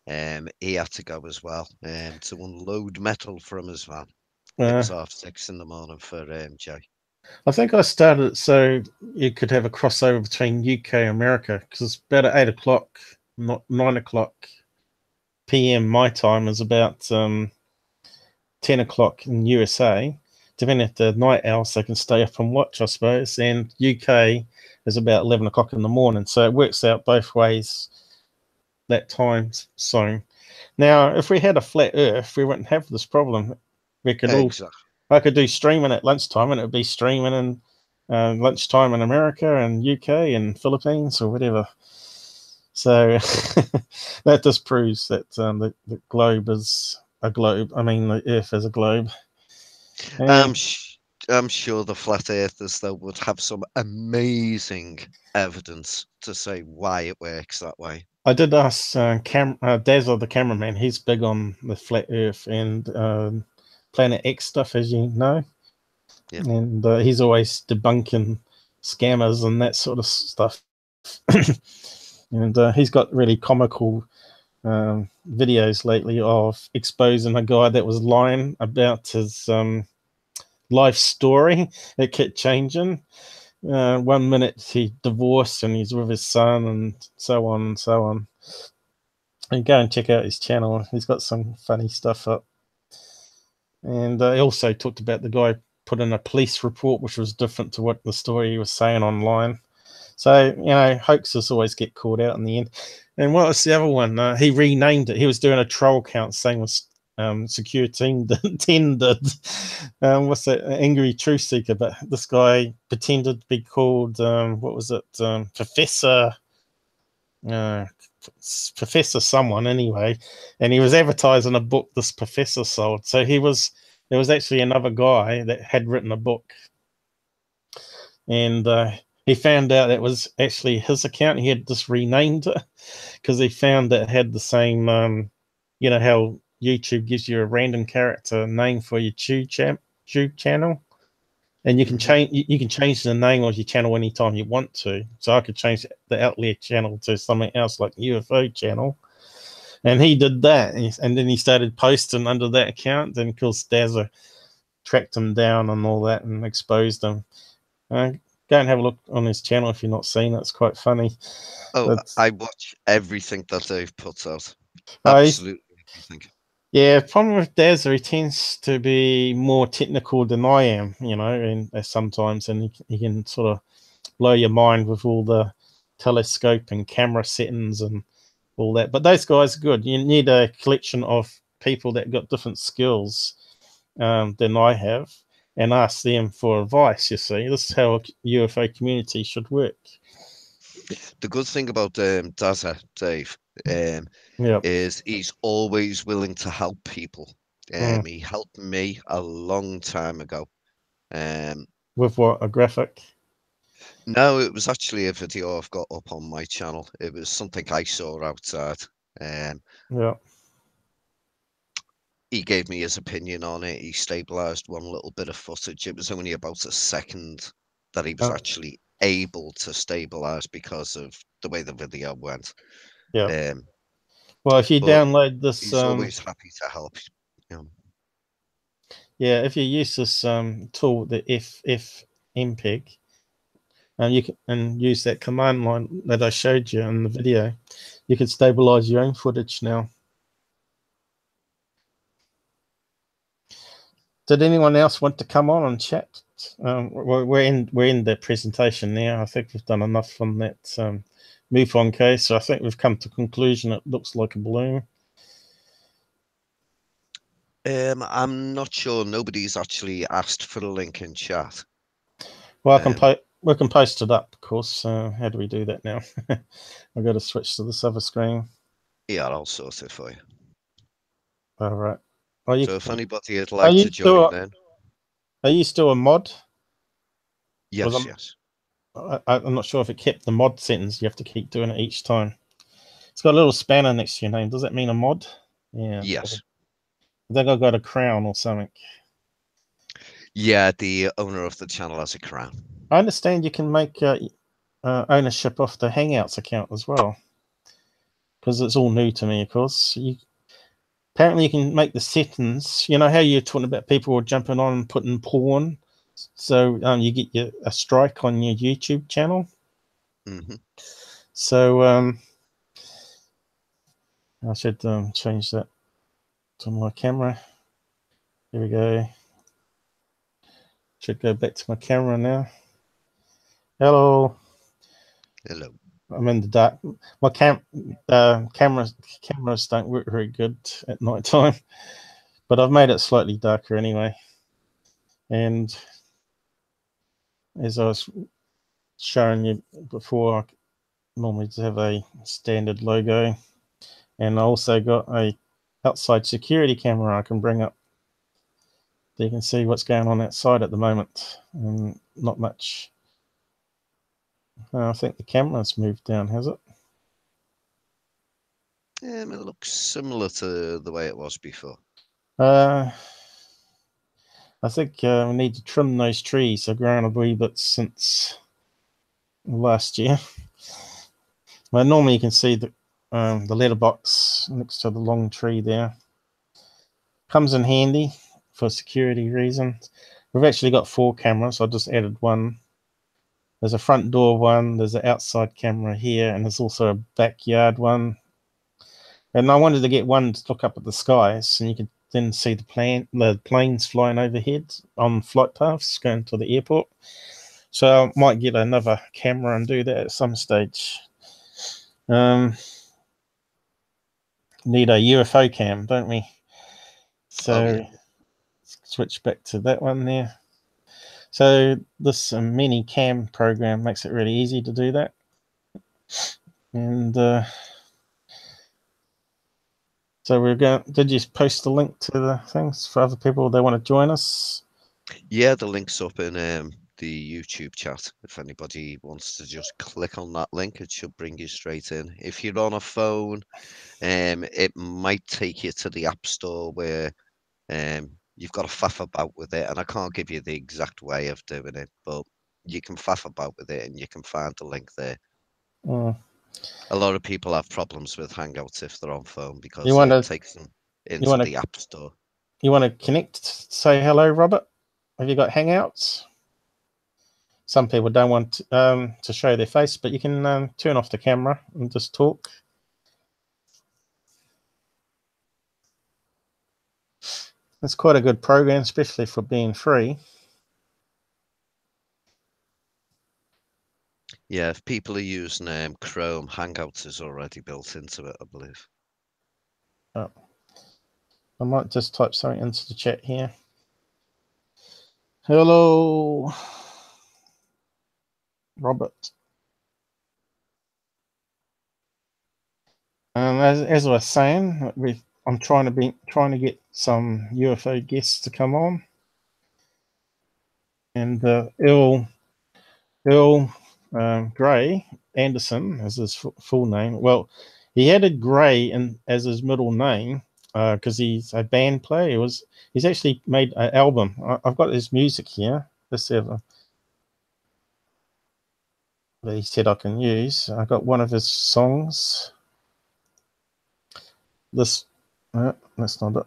he had to go as well to unload metal from his van. It was 6:30 in the morning for Jay. I think I started it so you could have a crossover between UK and America, because it's about at 8 o'clock, not 9 o'clock PM my time is about 10 o'clock in USA. Depending if the night owls, they can stay up and watch, I suppose. And UK is about 11 o'clock in the morning, so it works out both ways, that time zone. Now, if we had a flat Earth, we wouldn't have this problem. We could I could do streaming at lunchtime, and it would be streaming in lunchtime in America and UK and Philippines or whatever. So that just proves that the globe is a globe. I mean, the Earth is a globe. I'm sure the flat earthers, though, would have some amazing evidence to say why it works that way. I did ask Dazzler, the cameraman. He's big on the flat Earth and Planet X stuff, as you know. Yeah. And he's always debunking scammers and that sort of stuff. And he's got really comical videos lately of exposing a guy that was lying about his life story. It kept changing. 1 minute he divorced and he's with his son and so on and so on. And go and check out his channel. He's got some funny stuff up. And he also talked about the guy put in a police report, which was different to what the story he was saying online. So, you know, hoaxes always get caught out in the end. And what was the other one? He renamed it. He was doing a troll count, saying was Secure 10 did. What's that? Angry Truth Seeker. But this guy pretended to be called, what was it? Professor someone anyway. And he was advertising a book this professor sold. So there was actually another guy that had written a book. And he found out it was actually his account. He had just renamed it because he found that it had the same, you know, how YouTube gives you a random character name for your YouTube channel, and you can change the name of your channel anytime you want to. So I could change the Outlier channel to something else like UFO channel, and he did that, and then he started posting under that account. Then of course Dazzler tracked him down and all that and exposed him. Go and have a look on his channel if you've not seen it. It's quite funny. Oh, I watch everything that they've put out. Absolutely everything. Yeah, the problem with Dazzler, he tends to be more technical than I am, you know, and sometimes, and he can sort of blow your mind with all the telescope and camera settings and all that. But those guys are good. You need a collection of people that got different skills than I have, and ask them for advice. You see, this is how a UFO community should work. The good thing about Dazzler, Dave, is he's always willing to help people. He helped me a long time ago. With what, a graphic? No, it was actually a video I've got up on my channel. It was something I saw outside. He gave me his opinion on it. He stabilized one little bit of footage. It was only about a second that he was actually able to stabilize because of the way the video went. Yeah. Well, if you download this, he's always happy to help. Yeah, if you use this tool, the FFMPEG, and you can use that command line that I showed you in the video, you can stabilize your own footage now. Did anyone else want to come on and chat? We're in the presentation now. I think we've done enough on that MUFON case. So I think we've come to conclusion. It looks like a balloon. I'm not sure. Nobody's actually asked for a link in chat. Well, we can post it up, of course. How do we do that now? I've got to switch to this other screen. Yeah, I'll sort it for you. All right. So if anybody would like to join in. Are you still a mod? Yes, yes. I'm not sure if it kept the mod sentence. You have to keep doing it each time. It's got a little spanner next to your name. Does that mean a mod? Yeah. Yes. I think I got a crown or something. Yeah, the owner of the channel has a crown. I understand you can make ownership off the Hangouts account as well, because it's all new to me, of course. Apparently you can make the settings. You know how you're talking about people jumping on and putting porn, so you get a strike on your YouTube channel. Mm-hmm. So I should change that to my camera. Here we go. Should go back to my camera now. Hello. Hello. I'm in the dark. My cameras don't work very good at night time, but I've made it slightly darker anyway. And as I was showing you before, I normally just have a standard logo, and I also got a outside security camera I can bring up. So you can see what's going on outside at the moment, and not much. I think the camera's moved down, has it? It looks similar to the way it was before. I think we need to trim those trees. They've grown a wee bit since last year. Well, normally you can see the letterbox next to the long tree there. Comes in handy for security reasons. We've actually got 4 cameras. I just added one. There's a front door one. There's an outside camera here, and there's also a backyard one. And I wanted to get one to look up at the skies, and you can then see the planes flying overhead on flight paths going to the airport. So I might get another camera and do that at some stage. Need a UFO cam, don't we? So switch back to that one there. So this mini cam program makes it really easy to do that. And so we're going. Did you post the link to the things for other people that want to join us? Yeah, the link's up in the YouTube chat. If anybody wants to just click on that link, it should bring you straight in. If you're on a phone, it might take you to the App Store where you've got to faff about with it. And I can't give you the exact way of doing it, but you can faff about with it and you can find the link there. A lot of people have problems with Hangouts if they're on phone because it takes them into the App Store. You want to connect, say hello, Robert? Have you got Hangouts? Some people don't want to show their face, but you can turn off the camera and just talk. It's quite a good program, especially for being free. Yeah, if people are using Chrome, Hangouts is already built into it, I believe. Oh. I might just type something into the chat here. Hello, Robert. As I was saying, I'm trying to get some UFO guests to come on, and Earl Gray Anderson is his full name. Well, he added Gray as his middle name because he's a band player. He's actually made an album. I've got his music here. This ever that he said I can use. I got one of his songs. That's not it.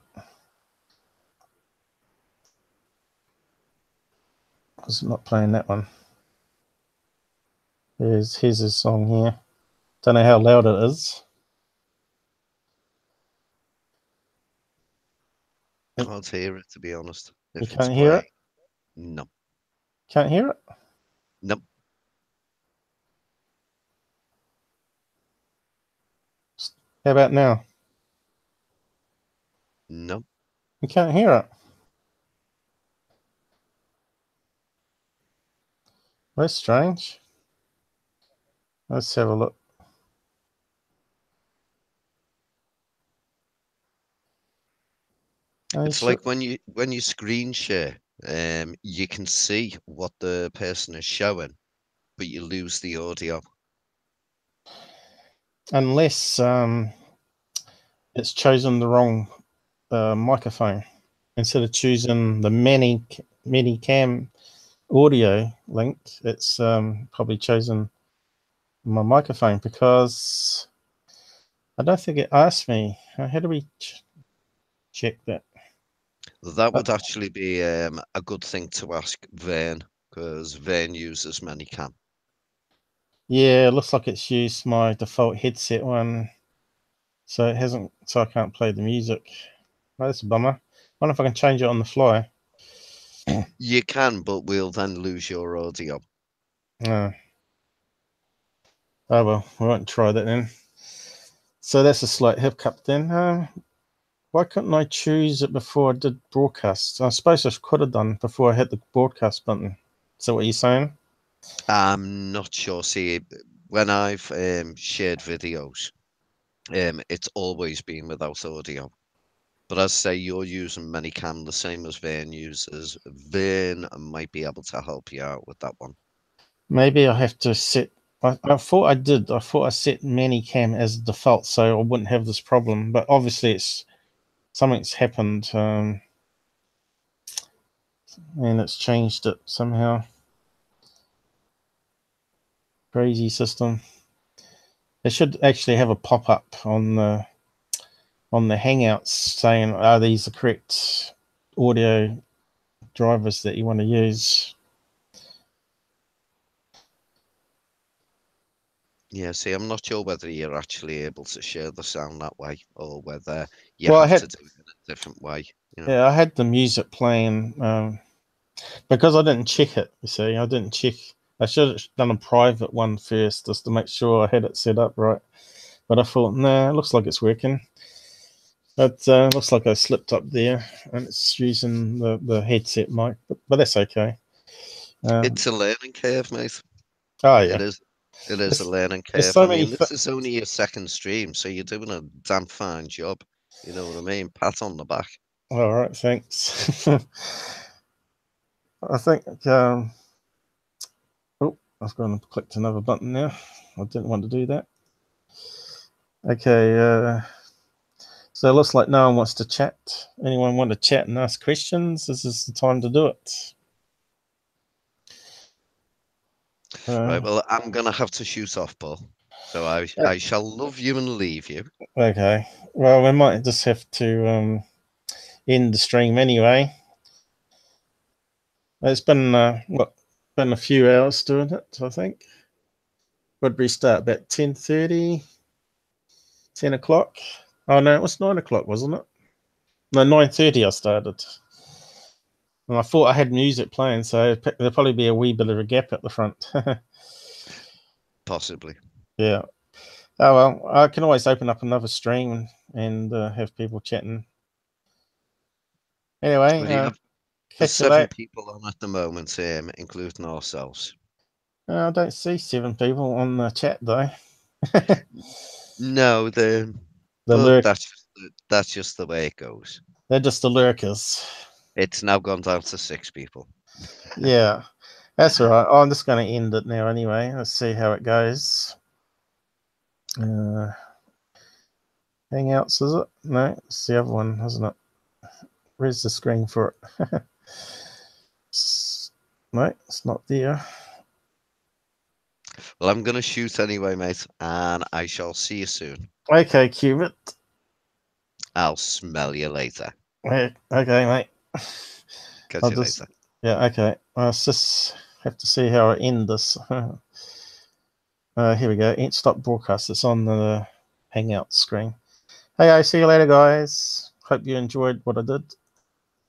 It's not playing that one. Here's his song here. Don't know how loud it is. Can't hear it, to be honest. If You it's can't hear quiet. it? No. Can't hear it? Nope. How about now? No. You can't hear it. That's strange. Let's have a look. It's like when you screen share, you can see what the person is showing, but you lose the audio. Unless it's chosen the wrong microphone. Instead of choosing the many cam audio link, it's probably chosen my microphone, because I don't think it asked me. How do we check that? That would actually be a good thing to ask Vern, because Vern uses Manycam. Yeah, it looks like it's used my default headset one, so it hasn't. So I can't play the music. Oh, that's a bummer. I wonder if I can change it on the fly. You can, but we'll then lose your audio. Oh well, we won't try that then. So that's a slight hiccup then. Why couldn't I choose it before I did broadcast? I suppose I could have done before I hit the broadcast button. Is that what you're saying? I'm not sure. See, when I've shared videos, it's always been without audio. But as I say, you're using Manycam the same as Vern uses. Vern might be able to help you out with that one. Maybe I have to set. I thought I did. I thought I set Manycam as default, so I wouldn't have this problem. But obviously, it's something's happened, and it's changed it somehow. Crazy system. It should actually have a pop up on the Hangouts saying, "Are these the correct audio drivers that you want to use?" Yeah, see, I'm not sure whether you're actually able to share the sound that way or whether you Well, have to do it in a different way. I had the music playing because I didn't check it. You see, I didn't check. I should have done a private one first just to make sure I had it set up right. But I thought, nah, it looks like it's working. But looks like I slipped up there, and it's using the headset mic, but that's okay. It's a learning curve, mate. Oh It yeah, is. It is a learning there's curve. I so many. mean, this is only your second stream, so you're doing a damn fine job. You know what I mean? Pat on the back. All right, thanks. I think. Oh, I've gone and clicked another button now. I didn't want to do that. Okay. So it looks like no one wants to chat. Anyone want to chat and ask questions? This is the time to do it. Right, well, I'm gonna have to shoot off, Paul. So I shall love you and leave you. Okay. Well, we might just have to end the stream anyway. It's been been a few hours doing it, I think. Would restart about 10:30, 10 o'clock. Oh no, it was 9 o'clock, wasn't it? No, 9:30 I started. And I thought I had music playing, so there'll probably be a wee bit of a gap at the front. Possibly. Yeah. Oh well, I can always open up another stream and have people chatting. Anyway, Well, you have there's catch you 7 later. people on at the moment, including ourselves. I don't see 7 people on the chat though. No, The but lurk, that's just the way it goes. they're just the lurkers. It's now gone down to 6 people. Yeah, that's all right. I'm just going to end it now anyway. Let's see how it goes. Hangouts, is it? No, it's the other one, isn't it? Where's the screen for it? No, it's not there. Well, I'm going to shoot anyway, mate, and I shall see you soon. Okay, Cubit. I'll smell you later. Okay, mate. Catch I'll you just, later. yeah, okay. I'll just have to see how I end this. Here we go. Stop broadcast. It's on the Hangout screen. Hey, I see you later, guys. Hope you enjoyed what I did.